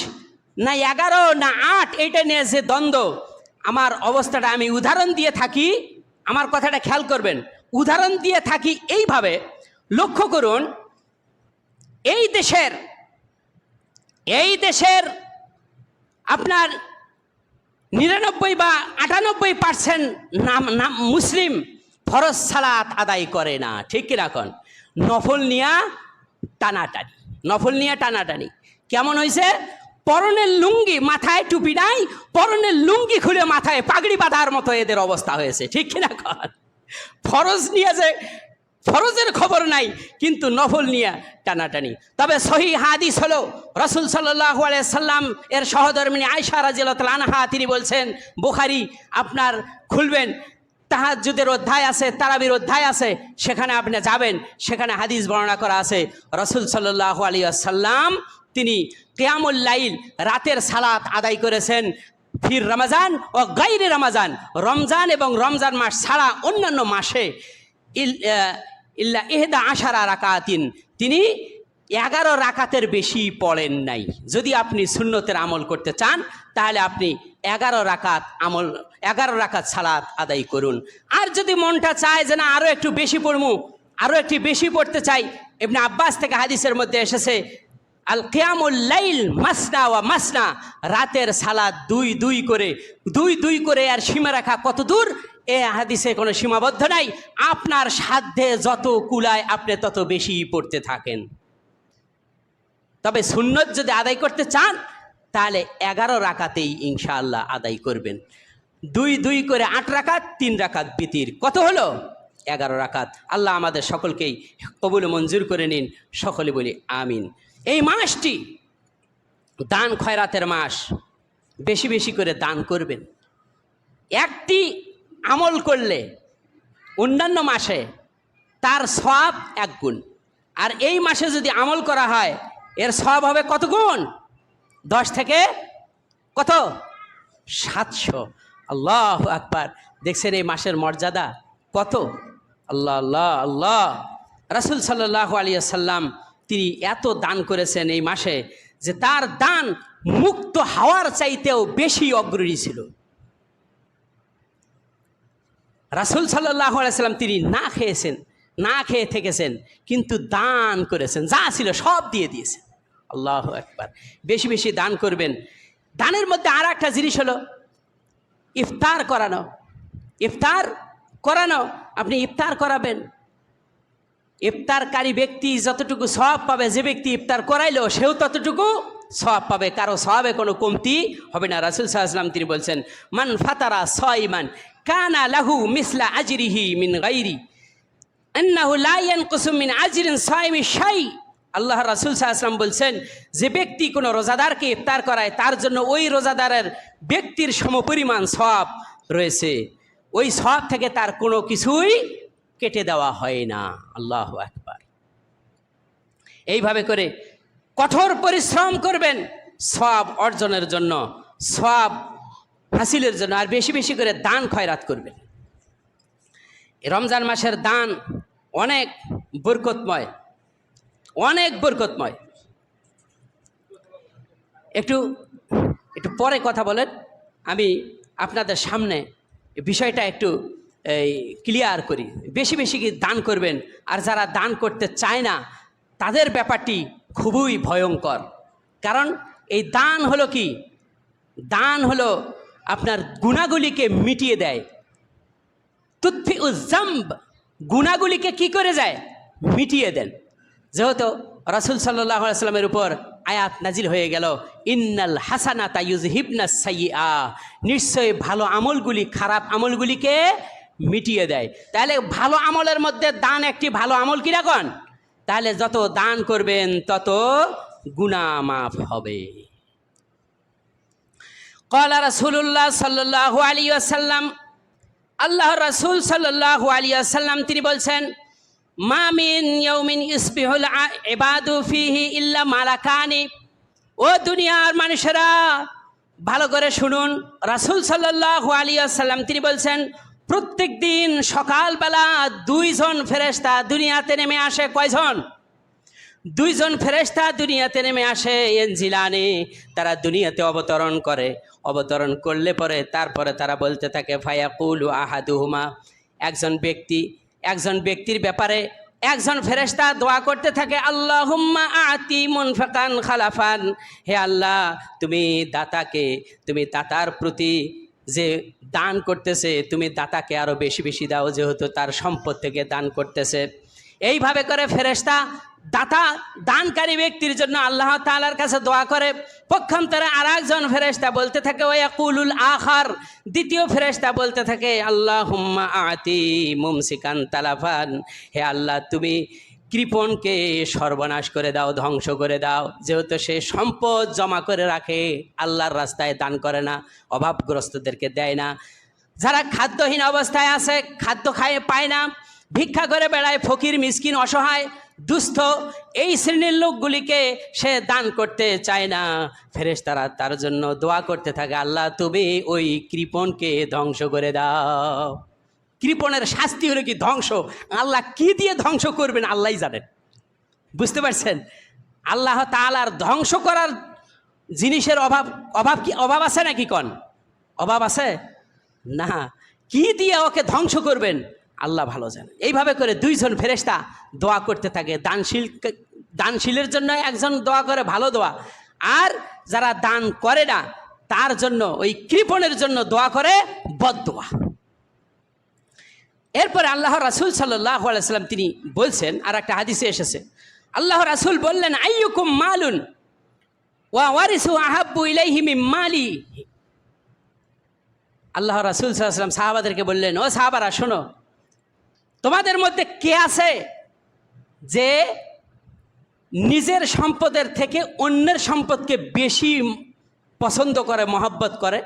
না 11 না 8, এইটা নিয়ে যে দ্বন্দ্ব, আমার অবস্থাটা আমি উদাহরণ দিয়ে থাকি। আমার কথাটা খেয়াল করবেন, উদাহরণ দিয়ে থাকি এইভাবে। লক্ষ্য করুন, এই দেশের আপনার 99 বা 98% নাম মুসলিম ফরজ সালাত আদায় করে না, ঠিক কিনা কন? নফল নিয়া টানাটানি। কেমন হয়েছে? পরনের লুঙ্গি, মাথায় টুপি নাই, পরনের লুঙ্গি খুলে মাথায় পাগড়ি বাঁধার মতো এদের অবস্থা হয়েছে, ঠিক কিনা কন? ফরজ নিয়ে যে ফরজের খবর নাই, কিন্তু নফল নিয়ে টানাটানি। তবে সহিহ হাদিস হলো রাসূল সাল্লাল্লাহু আলাইহি সাল্লাম এর সহধর্মিণী আয়েশা রাদিয়াল্লাহু তাআলা আনহা তিনি বলছেন, বুখারী আপনার খুলবেন, তাহাজ্জুদের অধ্যায় আছে, তারাবির অধ্যায় আছে, সেখানে আপনি যাবেন, সেখানে হাদিস বর্ণনা করা আছে রাসূল সাল্লাল্লাহু আলাইহি ওয়াসাল্লাম তিনি কিয়ামুল লাইল, রাতের সালাত আদায় করেছেন ফির রমজান ও গায়রে রমজান, রমজান এবং রমজান মাস ছাড়া অন্যান্য মাসে ইল্লা 11 রাকাতিন, তিনি 11 রাকাতের বেশি পড়েন নাই। যদি আপনি সুন্নতের আমল করতে চান, তাহলে আপনি 11 রাকাত সালাত আদায় করুন। আর যদি মনটা চায় যে না আরও একটু বেশি পড়মু, আরও একটু বেশি পড়তে চাই, ইবনে আব্বাস থেকে হাদিসের মধ্যে এসেছে আল কিয়ামুল লাইল মাসনা ওয়া মাসনা, রাতের সালাত দুই দুই করে। আর সীমা রাখা কত দূর, এ হাদিসে কোনো সীমাবদ্ধ নাই। আপনার সাধ্যে যত কুলায় আপনি তত বেশি পড়তে থাকেন। তবে সুন্নত যদি আদায় করতে চান, তাহলে 11 রাকাতেই ইনশাআল্লাহ আদায় করবেন। 2 করে 8 রাকাত, 3 রাকাত বিতির, কত হলো? 11 রাকাত। আল্লাহ আমাদের সকলকেই কবুল মঞ্জুর করে নিন, সকলে বলি আমিন। এই মাসটি দান খয়রাতের মাস, বেশি বেশি করে দান করবেন। একটি আমল করলে অন্যান্য মাসে তার সওয়াব 1 গুণ, আর এই মাসে যদি আমল করা হয় এর সওয়াব হবে কত গুণ? 10 থেকে কত? 700। আল্লাহু আকবার। দেখছেন এই মাসের মর্যাদা কত? আল্লাহ আল্লাহ আল্লাহ। রাসূল সাল্লাল্লাহু আলাইহি ওয়াসাল্লাম তিনি এত দান করেছেন এই মাসে, যে তার দান মুক্ত হাওয়ার চাইতেও বেশি অগ্রণী ছিল। রাসূল সাল্লাল্লাহু আলাইহি সাল্লাম তিনি না খেয়েছেন, না খেয়ে থেকেছেন, কিন্তু দান করেছেন, যা ছিল সব দিয়ে দিয়েছেন। আল্লাহু আকবার। বেশি বেশি দান করবেন। দানের মধ্যে আর একটা জিনিস হলো ইফতার করানো। ইফতার করানো, আপনি ইফতার করাবেন, ইফতারকারী ব্যক্তি যতটুকু সওয়াব পাবে, যে ব্যক্তি ইফতার করাইলো সেও ততটুকু সওয়াব পাবে, কারো সওয়াবে কোনো কমতি হবে না। রাসূল সাল্লাল্লাহু আলাইহি ওয়াসাল্লাম তিনি বলছেন, মান ফাতারা সাইমান কানা লাহু মিসলা আজরিহি মিন গায়রি আন্নাহু লা ইয়ানকুসু মিন আজরিন সাইমি শাই। আল্লাহ রাসূল সাল্লাল্লাহু আলাইহি ওয়াসাল্লাম বলছেন, যে ব্যক্তি কোনো রোজাদারকে ইফতার করায় তার জন্য ওই রোজাদারের ব্যক্তির সমপরিমাণ সওয়াব রয়েছে, ওই সওয়াব থেকে তার কোনো কিছুই কেটে দেওয়া হয় না। আল্লাহু আকবার। এইভাবে করে কঠোর পরিশ্রম করবেন সওয়াব অর্জনের জন্য, সওয়াব হাসিলের জন্য, আর বেশি বেশি করে দান খয়রাত করবেন। রমজান মাসের দান অনেক বরকতময়, অনেক বরকতময়। একটু একটু পরে কথা বলেন, আমি আপনাদের সামনে বিষয়টা একটু ক্লিয়ার করি। বেশি বেশি কি দান করবেন, আর যারা দান করতে চায় না তাদের ব্যাপারটি খুবই ভয়ঙ্কর। কারণ এই দান হলো কি, দান হলো আপনার গুনাহগুলিকে মিটিয়ে দেয়। তুতফি উজ্জাম্ব, গুনাহগুলিকে কি করে যায়, মিটিয়ে দেন। যেহেতু রাসূল সাল্লাল্লাহু আলাইহি ওয়াসাল্লামের উপর আয়াত নাজিল হয়ে গেল, ইন্নাল হাসানাতা ইউযহিবনাস সাইয়্যা, নিশ্চয়ই ভালো আমলগুলি খারাপ আমলগুলিকে মিটিয়ে দেয়। তাহলে ভালো আমলের মধ্যে দান একটি ভালো আমল কিনা কোন? তাহলে যত দান করবেন তত গুনাহ মাফ হবে। ক্বালা রাসূলুল্লাহ সাল্লাল্লাহু আলাইহি ওয়াসাল্লাম, আল্লাহ রাসূল সাল্লাল্লাহু আলাইহি ওয়াসাল্লাম তিনি বলছেন, মা মিন ইয়াউমিন ইসবিহুল ইবাদু ফিহি ইল্লা মালাকানি। ও দুনিয়ার মানুষেরা ভালো করে শুনুন, রাসূল সাল্লাল্লাহু আলাইহি ওয়াসাল্লাম তিনি বলছেন, প্রত্যেক দিন সকালবেলা দুইজন ফেরেশতা দুনিয়াতে নেমে আসে। কয়জন? দুইজন ফেরেশতা দুনিয়াতে নেমে আসে। এনজিলানে, তারা দুনিয়াতে অবতরণ করে। অবতরণ করলে পরে তারপরে তারা বলতে থাকে, ফায়াকুলু আহাদুহুমা, একজন ব্যক্তির ব্যাপারে একজন ফেরেশতা দোয়া করতে থাকে, আল্লাহুম্মা আতি মুনফিকান খালাফান, হে আল্লাহ তুমি দাতাকে, তুমি দাতার প্রতি যে দান করতেছে তুমি দাতাকে আরও বেশি বেশি দাও, যেহেতু তার সম্পদ থেকে দান করতেছে। এইভাবে করে ফেরেশতা দাতা দানকারী ব্যক্তির জন্য আল্লাহ তাআলার কাছে দোয়া করে। পক্ষান্তরে আর একজন ফেরেশতা বলতে থাকে, ওয়াকুলুল আখার, দ্বিতীয় ফেরেশতা বলতে থাকে, আল্লাহুম্মা আতি মুমসিকান তালাফান, হে আল্লাহ তুমি কৃপণকে সর্বনাশ করে দাও, ধ্বংস করে দাও, যেহেতু সে সম্পদ জমা করে রাখে, আল্লাহর রাস্তায় দান করে না, অভাবগ্রস্তদেরকে দেয় না। যারা খাদ্যহীন অবস্থায় আছে, খাদ্য খায় পায় না, ভিক্ষা করে বেড়ায়, ফকির মিসকিন অসহায় দুস্থ, এই শ্রেণীর লোকগুলিকে সে দান করতে চায় না। ফেরেশতারা তার জন্য দোয়া করতে থাকে, আল্লাহ তুমি ওই কৃপণকে ধ্বংস করে দাও। কৃপণের শাস্তি হলো কি? ধ্বংস। আল্লাহ কি দিয়ে ধ্বংস করবেন আল্লাহই জানেন। বুঝতে পারছেন? আল্লাহ তাআলার ধ্বংস করার জিনিসের অভাব আছে নাকি? কোন অভাব আছে? না। কি দিয়ে ওকে ধ্বংস করবেন আল্লাহ ভালো জানেন। এইভাবে করে দুইজন ফেরেশতা দোয়া করতে থাকে। দানশীলের জন্য একজন দোয়া করে ভালো দোয়া, আর যারা দান করে না তার জন্য, ওই কৃপণের জন্য দোয়া করে বদদোয়া। এরপরে আল্লাহ রাসূল সাল্লাল্লাহু আলাইহি ওয়াসাল্লাম তিনি বলছেন, আর একটা হাদিসে এসেছে, আল্লাহ রাসূল বললেন, আইয়ুকুম মালুন ওয়া ওয়ারিসু আহাব্বু ইলাইহি মিন মালি। আল্লাহ রাসূল সাল্লাল্লাহু আলাইহি ওয়াসাল্লাম সাহাবাদেরকে বললেন, ও সাহাবারা শোনো, তোমাদের মধ্যে কে আছে যে নিজের সম্পদের থেকে অন্যের সম্পদকে বেশি পছন্দ করে, মহব্বত করে?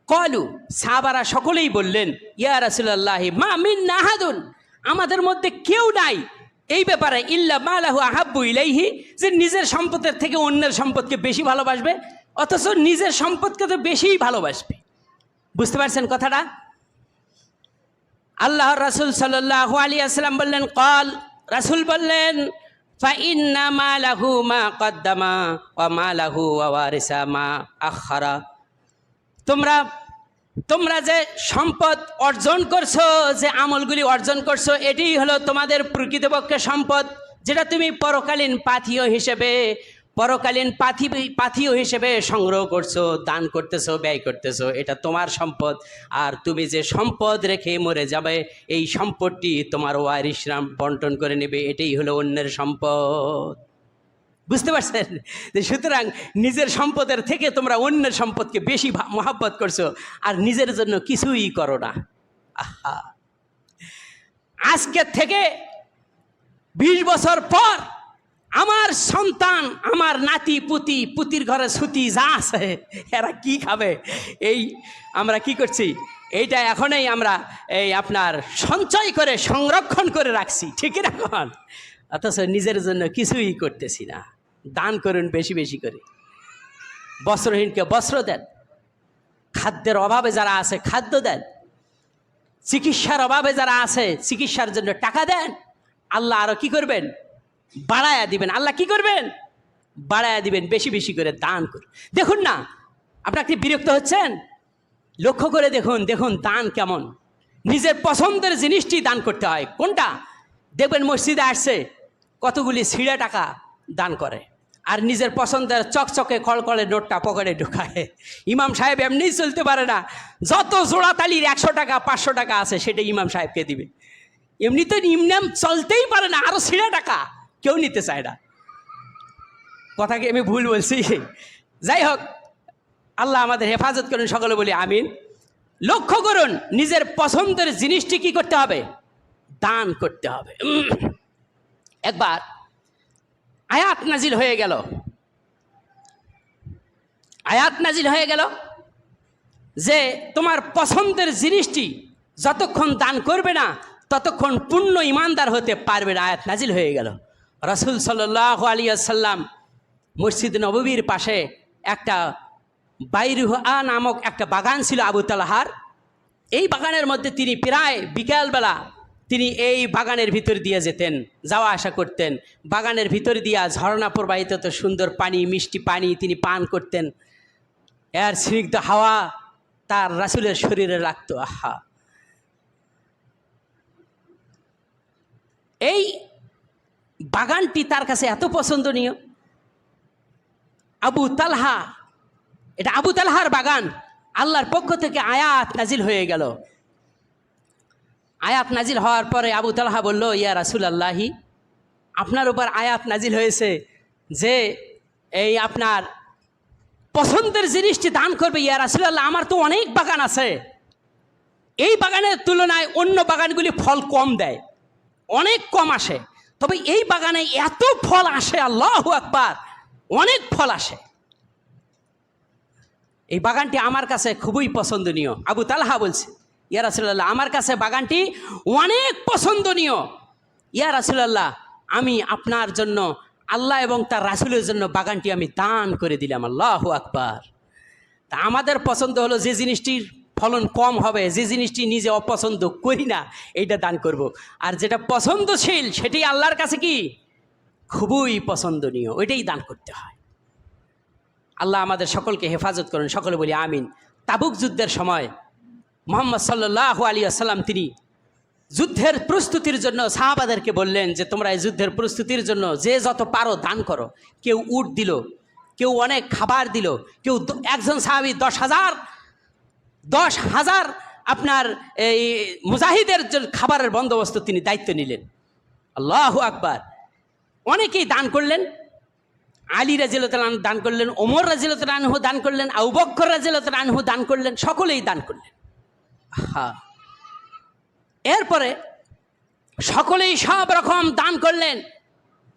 কলু, সাহাবারা সকলেই বললেন, ইয়া রাসূলুল্লাহ মা মিন্না আহাদুন, আমাদের মধ্যে কেউ নাই এই ব্যাপারে, ইল্লা মালাহু আহাব্বু ইলাইহি, যে নিজের সম্পদের থেকে অন্যের সম্পদকে বেশি ভালোবাসবে, অথচ নিজের সম্পদকে তো বেশিই ভালোবাসবে। বুঝতে পারছেন কথাটা? আল্লাহর রাসূল সাল্লাল্লাহু আলাইহি ওয়াসাল্লাম বললেন, রাসূল বললেন, ফাইন্না মা লাহু মা কদ্দামা ওয়া মা লাহু ওয়া ওয়ারিসা মা আখারা। তোমরা যে সম্পদ অর্জন করছো, যে আমলগুলি অর্জন করছো, এটাই হলো তোমাদের প্রকৃতপক্ষে সম্পদ, যেটা তুমি পরকালীন পাথিও হিসেবে সংগ্রহ করছো, দান করতেছো, ব্যয় করতেছো, এটা তোমার সম্পদ। আর তুমি যে সম্পদ রেখে মরে যাবে, এই সম্পদটি তোমার ওয়ারিসরা বন্টন করে নেবে, এটাই হলো অন্যের সম্পদ। বুঝতে পারছেন? সুতরাং নিজের সম্পদের থেকে তোমরা অন্যের সম্পদকে বেশি মহাব্বত করছো, আর নিজের জন্য কিছুই করো না। আহা, আজকের থেকে 20 বছর পর আমার সন্তান, আমার নাতি পুতির ঘরে ছুটি যা আছে, এরা কি খাবে, এই আমরা কি করছি, এইটা এখনই আমরা আপনার সঞ্চয় করে সংরক্ষণ করে রাখছি, ঠিক রাখন, অথচ নিজের জন্য কিছুই করতেছি না। দান করুন বেশি বেশি করে, বস্ত্রহীনকে বস্ত্র দেন, খাদ্যের অভাবে যারা আছে খাদ্য দেন, চিকিৎসার অভাবে যারা আছে চিকিৎসার জন্য টাকা দেন। আল্লাহ আরো কি করবেন, বাড়ায়া দিবেন। আল্লাহ কি করবেন, বাড়ায়া দিবেন। বেশি বেশি করে দান করুন। দেখুন না, আপনারা কি বিরক্ত হচ্ছেন? লক্ষ্য করে দেখুন দান কেমন। নিজের পছন্দের জিনিসটি দান করতে হয়। কোনটা দেখবেন, মসজিদে আসছে কতগুলি ছিঁড়া টাকা দান করে, আর নিজের পছন্দের চকচকে কলকলে নোটটা পকেটে ঢুকায়। ইমাম সাহেব এমনিই চলতে পারে না, যত জোড়া তালির 100 টাকা 500 টাকা আছে সেটা ইমাম সাহেবকে দিবে। এমনি তো ইমনাম চলতেই পারে না, আরো ছিঁড়া টাকা কেউ নিতে চায় না। কথা কি আমি ভুল বলছি? যাই হোক, আল্লাহ আমাদের হেফাজত করুন, সকলে বলি আমিন। লক্ষ্য করুন, নিজের পছন্দের জিনিসটি কি করতে হবে, দান করতে হবে। একবার আয়াত নাজিল হয়ে গেল যে তোমার পছন্দের জিনিসটি যতক্ষণ দান করবে না ততক্ষণ পূর্ণ ইমানদার হতে পারবে না। আয়াত নাজিল হয়ে গেল। রাসূল সাল্লাল্লাহু আলাইহি ওয়াসাল্লাম মসজিদ নববীর পাশে একটা বাইরুহা নামক একটা বাগান ছিল আবু তালহার। এই বাগানের মধ্যে তিনি প্রায় বিকালবেলা তিনি এই বাগানের ভিতর দিয়ে যেতেন, যাওয়া আসা করতেন। বাগানের ভিতর দিয়া ঝর্ণা প্রবাহিত, তো সুন্দর পানি, মিষ্টি পানি তিনি পান করতেন। এর স্নিগ্ধ হাওয়া তার রাসূলের শরীরে লাগতো। আহা, এই বাগানটি তার কাছে এত পছন্দনীয়। এটা আবু তালহার বাগান। আল্লাহর পক্ষ থেকে আয়াত নাজিল হয়ে গেল। আয়াত নাজিল হওয়ার পরে আবু তালহা বলল, ইয়া রাসূলুল্লাহি, আপনার উপর আয়াত নাজিল হয়েছে যে এই আপনার পছন্দের জিনিসটি দান করবে। ইয়া রাসূলুল্লাহ, আমার তো অনেক বাগান আছে, এই বাগানের তুলনায় অন্য বাগানগুলি ফল কম দেয়, অনেক কম আসে, তবে এই বাগানে এত ফল আসে, আল্লাহু আকবার, অনেক ফল আসে। এই বাগানটি আমার কাছে খুবই পছন্দনীয়। আবু তালহা বলছে, ইয়া রাসূলুল্লাহ, আমার কাছে বাগানটি অনেক পছন্দনীয়। ইয়া রাসূলুল্লাহ, আমি আপনার জন্য, আল্লাহ এবং তার রাসূলের জন্য বাগানটি আমি দান করে দিলাম। আল্লাহু আকবার। তা আমাদের পছন্দ হলো যে জিনিসটির ফলন কম হবে, যে জিনিসটি নিজে অপছন্দ করি না, এইটা দান করব। আর যেটা পছন্দশীল সেটাই আল্লাহর কাছে কি খুবই পছন্দনীয়, ওইটাই দান করতে হয়। আল্লাহ আমাদের সকলকে হেফাজত করুন, সকলে বলি আমিন। তাবুক যুদ্ধের সময় মুহাম্মদ সাল্লাল্লাহু আলাইহি ওয়াসাল্লাম তিনি যুদ্ধের প্রস্তুতির জন্য সাহাবাদেরকে বললেন যে তোমরা এই যুদ্ধের প্রস্তুতির জন্য যে যত পারো দান করো। কেউ উট দিল, কেউ অনেক খাবার দিল, কেউ একজন সাহাবী 10,000 আপনার এই মুজাহিদের খাবারের বন্দোবস্ত তিনি দায়িত্ব নিলেন। আল্লাহু আকবার। অনেকেই দান করলেন। আলী রাদিয়াল্লাহু আনহু দান করলেন, ওমর রাদিয়াল্লাহু আনহু দান করলেন, আবু বকর রাদিয়াল্লাহু আনহু দান করলেন, সকলেই দান করলেন। হ্যাঁ, এরপরে সকলেই সব রকম দান করলেন।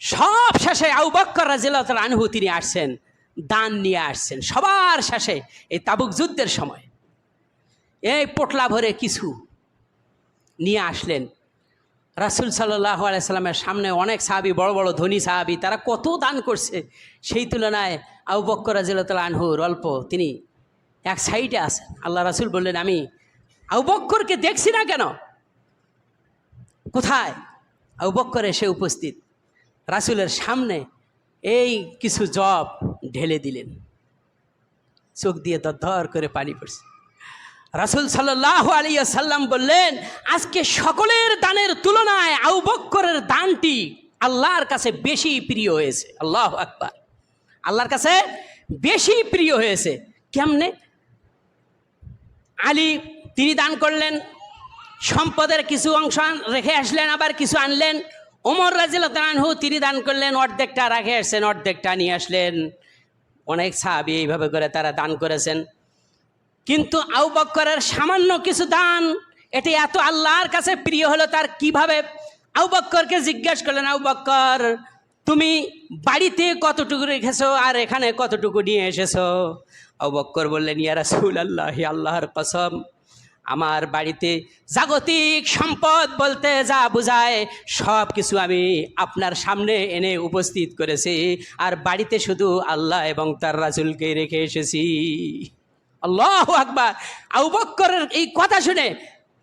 সব শেষে আবু বকর রাদিয়াল্লাহু আনহু তিনি আসছেন, দান নিয়ে আসছেন সবার শেষে এই তাবুক যুদ্ধের সময়। এই পোটলা ভরে কিছু নিয়ে আসলেন। রাসূল সাল্লাল্লাহু আলাইহি সাল্লামের সামনে অনেক সাহাবী, বড় বড় ধনী সাহাবী, তারা কত দান করছে, সেই তুলনায় আবু বকর রাদিয়াল্লাহু আনহুর অল্প, তিনি এক সাইডে আছেন। আল্লাহ রাসূল বললেন, আমি আবু বকরকে দেখছি না কেন? কোথায়? আবু বকর এসে উপস্থিত। রাসূলের সামনে এই কিছু জব ঢেলে দিলেন, চোখ দিয়ে দর করে পানি পড়ছে। রাসূল সাল্লাল্লাহু আলাইহি ওয়াসাল্লাম বললেন, আজকে সকলের দানের তুলনায় আবু বকরের দানটি আল্লাহর কাছে বেশি প্রিয় হয়েছে। আল্লাহু আকবার। আল্লাহর কাছে বেশি প্রিয় হয়েছে। কেমনে? আলী তিনি দান করলেন, সম্পদের কিছু অংশ রেখে আসলেন, আবার কিছু আনলেন। ওমর রাদিয়াল্লাহু আনহু তিনি দান করলেন, অর্ধেকটা রেখে আসছেন, অর্ধেকটা নিয়ে আসলেন। অনেক সাহাবী এইভাবে করে তারা দান করেছেন। কিন্তু আবু বকরের সামান্য কিছু দান, এটি এত আল্লাহর কাছে প্রিয় হলো, তার কিভাবে? আবু বকরকে জিজ্ঞেস করলেন, আবু বকর, তুমি বাড়িতে কতটুকু রেখেছো আর এখানে কতটুকু নিয়ে এসেছো? আবু বকর বললেন, ইয়া রাসূলুল্লাহ, আল্লাহর কসম, আমার বাড়িতে জাগতিক সম্পদ বলতে যা বোঝায় সব কিছু আমি আপনার সামনে এনে উপস্থিত করেছি, আর বাড়িতে শুধু আল্লাহ এবং তার রাসূলকে রেখে এসেছি। আল্লাহু আকবার। আবু বকরের এই কথা শুনে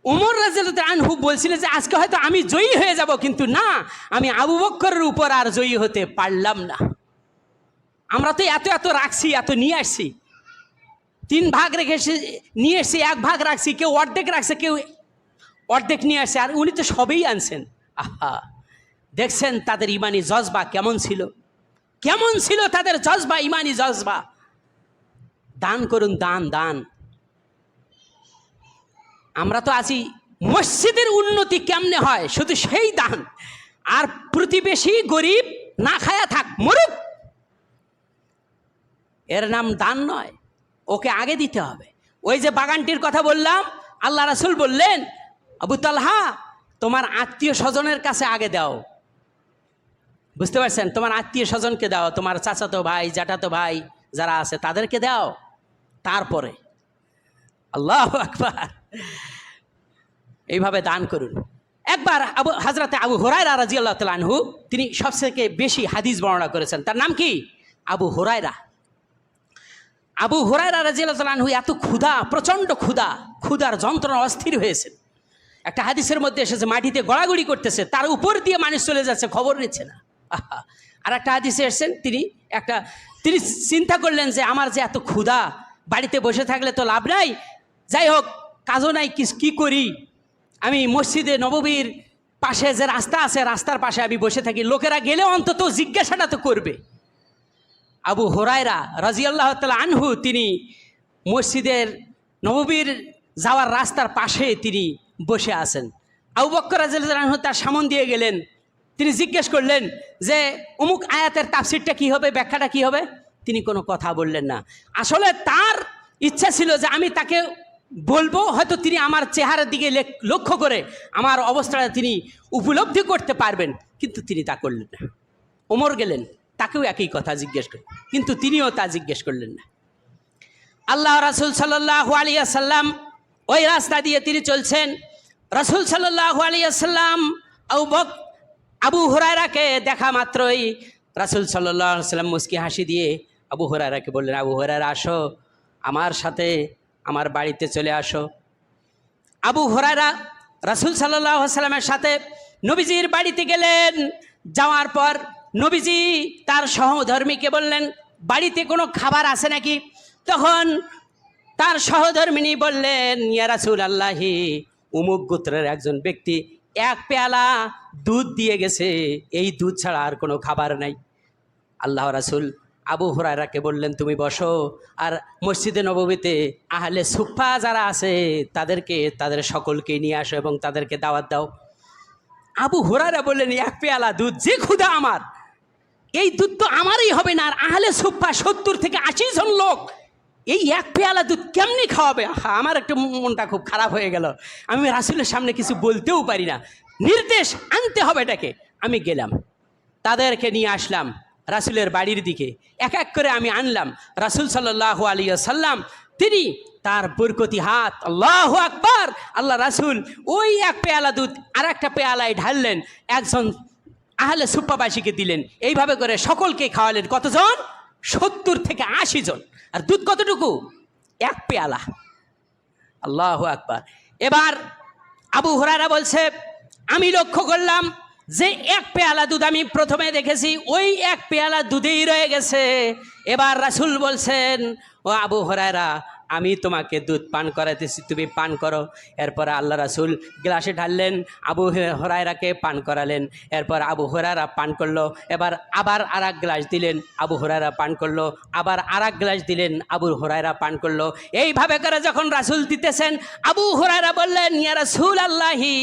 ওমর রাদিয়াল্লাহু আনহু বলছিলেন যে আজকে হয়তো আমি জয়ী হয়ে যাব, কিন্তু না, আমি আবু বকরের উপর আর জয়ী হতে পারলাম না। আমরা তো এত এত রাখছি, এত নিয়ে আসছি, 3 ভাগ রেখে নিয়ে এসছি, 1 ভাগ রাখছি, কেউ অর্ধেক রাখছে, কেউ অর্ধেক নিয়ে আসছে, আর উনি তো সবেই আনছেন। আহা, দেখছেন তাদের ইমানি জজবা কেমন ছিল, কেমন ছিল তাদের জজবা, ইমানি জজবা। দান করুন, দান দান। আমরা তো আছি মসজিদের উন্নতি কেমনে হয় শুধু সেই দান, আর প্রতিবেশী গরিব না খায়া থাক, মরুক, এর নাম দান নয়, ওকে আগে দিতে হবে। ওই যে বাগানটির কথা বললাম, আল্লাহ রাসূল বললেন, আবু তালহা, তোমার আত্মীয় স্বজনের কাছে আগে দাও। বুঝতে পারছেন? তোমার আত্মীয় স্বজনকে দাও, তোমার চাচাতো ভাই, জ্যাঠাতো ভাই যারা আছে তাদেরকে দাও, তারপরে। আল্লাহু আকবার। এইভাবে দান করুন। একবার হযরতে আবু হুরায়রা রাদিয়াল্লাহু তাআলা আনহু, তিনি সবথেকে বেশি হাদিস বর্ণনা করেছেন। তার নাম কি? আবু হুরায়রা। আবু হুরায়রা রাদিয়াল্লাহু তাআলা আনহু এত ক্ষুধা, প্রচণ্ড ক্ষুধা, ক্ষুধার যন্ত্রণা অস্থির হয়েছে। একটা হাদিসের মধ্যে এসেছে মাটিতে গড়াগড়ি করতেছে, তার উপর দিয়ে মানুষ চলে যাচ্ছে, খবর নিচ্ছে না। আর একটা হাদিসে এসেছেন, তিনি চিন্তা করলেন যে আমার যে এত ক্ষুধা, বাড়িতে বসে থাকলে তো লাভ নাই, যাই হোক কাজও নাই, কি করি, আমি মসজিদে নববীর পাশে যে রাস্তা আছে, রাস্তার পাশে আমি বসে থাকি, লোকেরা গেলে অন্তত জিজ্ঞাসাটা তো করবে। আবু হুরায়রা রাদিয়াল্লাহু তাআলা আনহু তিনি মসজিদের নববীর যাওয়ার রাস্তার পাশে তিনি বসে আছেন। আবু বকর রাদিয়াল্লাহু আনহু তার সামন দিয়ে গেলেন, তিনি জিজ্ঞেস করলেন যে অমুক আয়াতের তাফসিরটা কি হবে, ব্যাখ্যাটা কি হবে? তিনি কোনো কথা বললেন না। আসলে তার ইচ্ছা ছিল যে আমি তাকে বলবো, হয়তো তিনি আমার চেহারার দিকে লক্ষ্য করে আমার অবস্থাটা তিনি উপলব্ধি করতে পারবেন, কিন্তু তিনি তা করলেন না। ওমর গেলেন, তাকেও একই কথা জিজ্ঞেস করলেন, কিন্তু তিনিও তা জিজ্ঞেস করলেন না। আল্লাহ রাসূল সাল্লাল্লাহু আলাইহি ওয়াসাল্লাম ওই রাস্তা দিয়ে তিনি চলছেন। রাসূল সাল্লাল্লাহু আলাইহি ওয়াসাল্লাম আবু হুরায়রাকে দেখা মাত্রই রাসূল সাল্লাল্লাহু আলাইহি ওয়াসাল্লাম মুস্কি হাসি দিয়ে আবু হুরায়রাকে বললেন, আবু হুরায়রা, আসো, আমার সাথে আমার বাড়িতে চলে আসো। আবু হুরায়রা রাসূল সাল্লাল্লাহু আলাইহি ওয়াসাল্লামের সাথে নবীজির বাড়িতে গেলেন। যাওয়ার পর নবীজি তার সহধর্মীকে বললেন, বাড়িতে কোনো খাবার আছে নাকি? তখন তার সহধর্মিনী বললেন, ইয়া রাসূলুল্লাহি, উমুক গোত্রের একজন ব্যক্তি 1 পেয়ালা দুধ দিয়ে গেছে, এই দুধ ছাড়া আর কোনো খাবার নাই। আল্লাহ রাসূল আবু হুরায়রাকে বললেন, তুমি বসো, আর মসজিদে নববীতে আহলে সুফফা যারা আছে তাদের সকলকে নিয়ে আসো এবং তাদেরকে দাওয়াত দাও। আবু হুরায়রা বললেন, 1 পেয়ালা দুধ, যে ক্ষুধা আমার, এই দুধ তো আমারই হবে না, আর আহলে সুফফা 70 থেকে 80 জন লোক, এই 1 পেয়ালা দুধ কেমনি খাওয়াবে? আমার একটু মনটা খুব খারাপ হয়ে গেল। আমি রাসূলের সামনে কিছু বলতেও পারি না, নির্দেশ আনতে হবে এটাকে। আমি গেলাম, তাদেরকে নিয়ে আসলাম রাসূলের বাড়ির দিকে, এক এক করে আমি আনলাম। রাসূল সাল্লাল্লাহু আলাইহি ওয়াসাল্লাম তিনি তার বরকতি হাত, আল্লাহু আকবার, আল্লাহ রাসূল ওই 1 পেয়ালা দুধ আর একটা পেয়ালায় ঢাললেন, একজন আহলে সুফফাবাসীকে দিলেন, এইভাবে করে সকলকে খাওয়ালেন। কতজন? 70 থেকে 80 জন। আর দুধ কতটুকু? 1 পেয়ালা। আল্লাহু আকবার। এবার আবু হুরায়রা বলছে, আমি লক্ষ্য করলাম যে এক পেয়ালা দুধ আমি প্রথমে দেখেছি, ওই এক পেয়ালা দুধেই রয়ে গেছে। এবার রাসূল বলছেন, ও আবু হুরায়রা, আমি তোমাকে দুধ পান করাইতেছি, তুমি পান করো। এরপর আল্লাহ রাসূল গ্লাসে ঢাললেন, আবু হুরায়রাকে পান করালেন। এরপর আবু হুরায়রা পান করলো। এবার আবার আর এক গ্লাস দিলেন, আবু হুরায়রা পান করলো। আবার আর এক গ্লাস দিলেন, আবু হুরায়রা পান করলো। এইভাবে করে যখন রাসূল দিতেছেন, আবু হুরায়রা বললেন, ইয়া রাসূলাল্লাহি,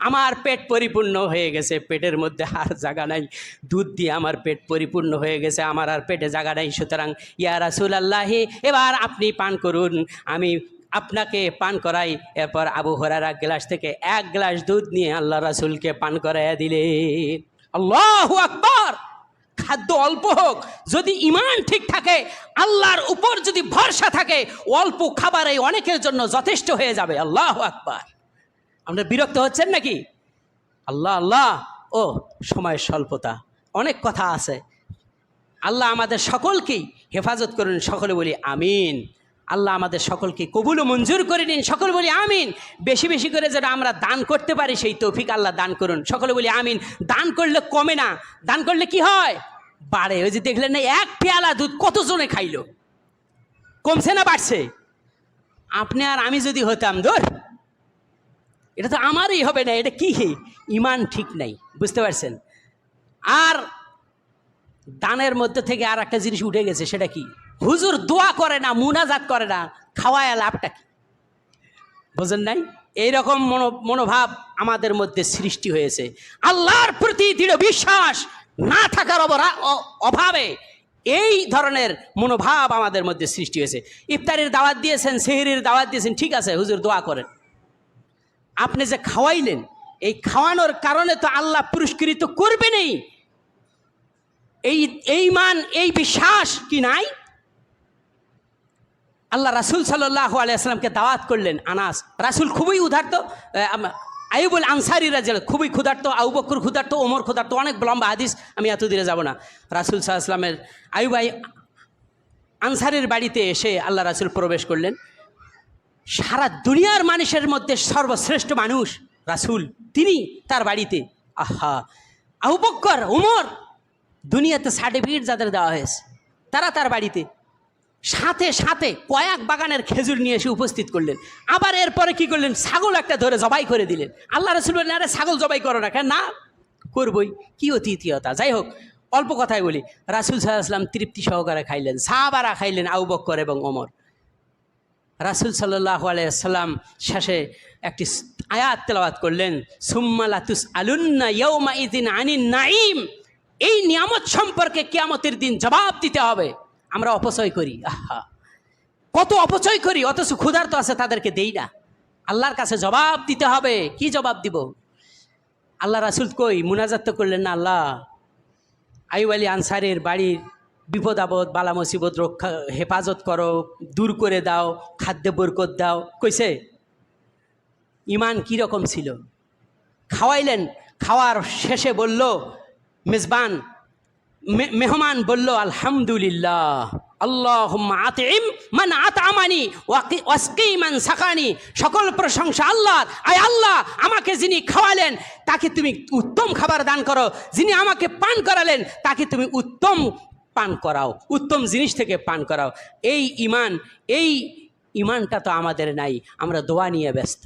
আমার পেট পরিপূর্ণ হয়ে গেছে, পেটের মধ্যে আর জায়গা নাই, দুধ দিয়ে আমার পেট পরিপূর্ণ হয়ে গেছে, আমার আর পেটে জায়গা নাই, সুতরাং ইয়া রাসূলাল্লাহি, এবার আপনি পান করুন, আমি আপনাকে পান করাই। এরপর আবু হুরায়রা গ্লাস থেকে এক গ্লাস দুধ নিয়ে আল্লাহ রাসূলকে পান করাইয়া দিলেন। আল্লাহু আকবার। খাদ্য অল্প হোক, যদি ঈমান ঠিক থাকে, আল্লাহর উপর যদি ভরসা থাকে, অল্প খাবারে অনেকের জন্য যথেষ্ট হয়ে যাবে। আল্লাহু আকবার। আমরা বিরক্ত হচ্ছেন নাকি? আল্লাহ আল্লাহ। ও সময়ের স্বল্পতা, অনেক কথা আছে। আল্লাহ আমাদের সকলকেই হেফাজত করুন, সকলে বলি আমিন। আল্লাহ আমাদের সকলকে কবুল ও মঞ্জুর করে নিন, সকলে বলি আমিন। বেশি বেশি করে যেন আমরা দান করতে পারি, সেই তৌফিক আল্লাহ দান করুন, সকলে বলি আমিন। দান করলে কমে না, দান করলে কি হয়? বাড়ে। ওই যে দেখলেন না, এক পেয়ালা দুধ কতজনে খাইলো, কমছে না বাড়ছে? আপনি আর আমি যদি হতাম, ধর এটা তো আমারই হবে না, এটা কি ঈমান ঠিক নাই, বুঝতে পারছেন? আর দানের মধ্যে থেকে আর একটা জিনিস উঠে গেছে, সেটা কি? হুজুর দোয়া করে না, মুনাজাত করে না, খাওয়ায় লাভটা কি? বোঝেন নাই? এইরকম মনোভাব আমাদের মধ্যে সৃষ্টি হয়েছে। আল্লাহর প্রতি দৃঢ় বিশ্বাস না থাকার অভাবে এই ধরনের মনোভাব আমাদের মধ্যে সৃষ্টি হয়েছে। ইফতারির দাওয়াত দিয়েছেন, সেহরির দাওয়াত দিয়েছেন, ঠিক আছে হুজুর দোয়া করেন। আপনি যে খাওয়াইলেন, এই খাওয়ানোর কারণে তো আল্লাহ পুরস্কৃত করবেনই। এই মান, এই বিশ্বাস কি নাই? আল্লাহ রাসূল সাল্লাল্লাহু আলাইহি ওয়াসাল্লামকে দাওয়াত করলেন। আনাস, রাসূল খুবই উদার্ত, আইয়ুবুল আনসারী রাদিয়াল্লাহু খুবই ক্ষুধার্ত, আবু বকর ক্ষুধার্ত, ওমর ক্ষুধার্ত, অনেক লম্বা হাদিস, আমি এত দূরে যাব না। রাসূল সাল্লাল্লাহু আলাইহি ওয়াসাল্লামের আইয়ুব আনসারীর বাড়িতে এসে আল্লাহ রাসূল প্রবেশ করলেন। সারা দুনিয়ার মানুষের মধ্যে সর্বশ্রেষ্ঠ মানুষ রাসূল, তিনি তার বাড়িতে। আহা, আবু বকর, ওমর, দুনিয়াতে সার্টিফিকেট যাদের দেওয়া হয়েছে, তারা তার বাড়িতে। সাথে সাথে কয়েক বাগানের খেজুর নিয়ে এসে উপস্থিত করলেন। আবার এরপরে কি করলেন? ছাগল একটা ধরে জবাই করে দিলেন। আল্লাহ রাসূল বললেন, আরে ছাগল জবাই করো না কেন? না, করবই, কি অতিথিয়তা। যাই হোক, অল্প কথাই বলি, রাসূল সাল্লাল্লাহু আলাইহি ওয়াসাল্লাম তৃপ্তি সহকারে খাইলেন, সাহাবারা খাইলেন, আবু বকর এবং ওমর। রাসূল সাল্লাল্লাহু আলাইহি ওয়াসাল্লাম শেষে একটি আয়াত তেলাওয়াত করলেন, সুম্মা লাতুসআলুন্না ইয়াওমা ইযিন আনিন নাঈম। এই নিয়ামত সম্পর্কে কিয়ামতের দিন জবাব দিতে হবে। আমরা অপচয় করি, আহা কত অপচয় করি, অথচ ক্ষুধার্ত আছে তাদেরকে দেই না। আল্লাহর কাছে জবাব দিতে হবে। কি জবাব দিব? আল্লাহ রাসূল কই মুনাজাত তো করলেন না, আল্লাহ আইয়ুব আলী আনসারীর বাড়ির বিপদ আপদ বালা মুসিবত রক্ষা হেফাজত করো, দূর করে দাও, খাদ্যে বরকত দাও, কইছে? ঈমান কীরকম ছিল? খাওয়াইলেন, খাওয়ার শেষে বলল মেজবান, মেহমান বলল, আলহামদুলিল্লাহ, আল্লাহুম্মা আতিম মান আতআমানি ওয়াসকি মান সাকানি। সকল প্রশংসা আল্লাহর। আয় আল্লাহ, আমাকে যিনি খাওয়ালেন তাকে তুমি উত্তম খাবার দান করো, যিনি আমাকে পান করালেন তাকে তুমি উত্তম পান করাও, উত্তম জিনিস থেকে পান করাও। এই ঈমানটা তো আমাদের নাই, আমরা দোয়া নিয়ে ব্যস্ত।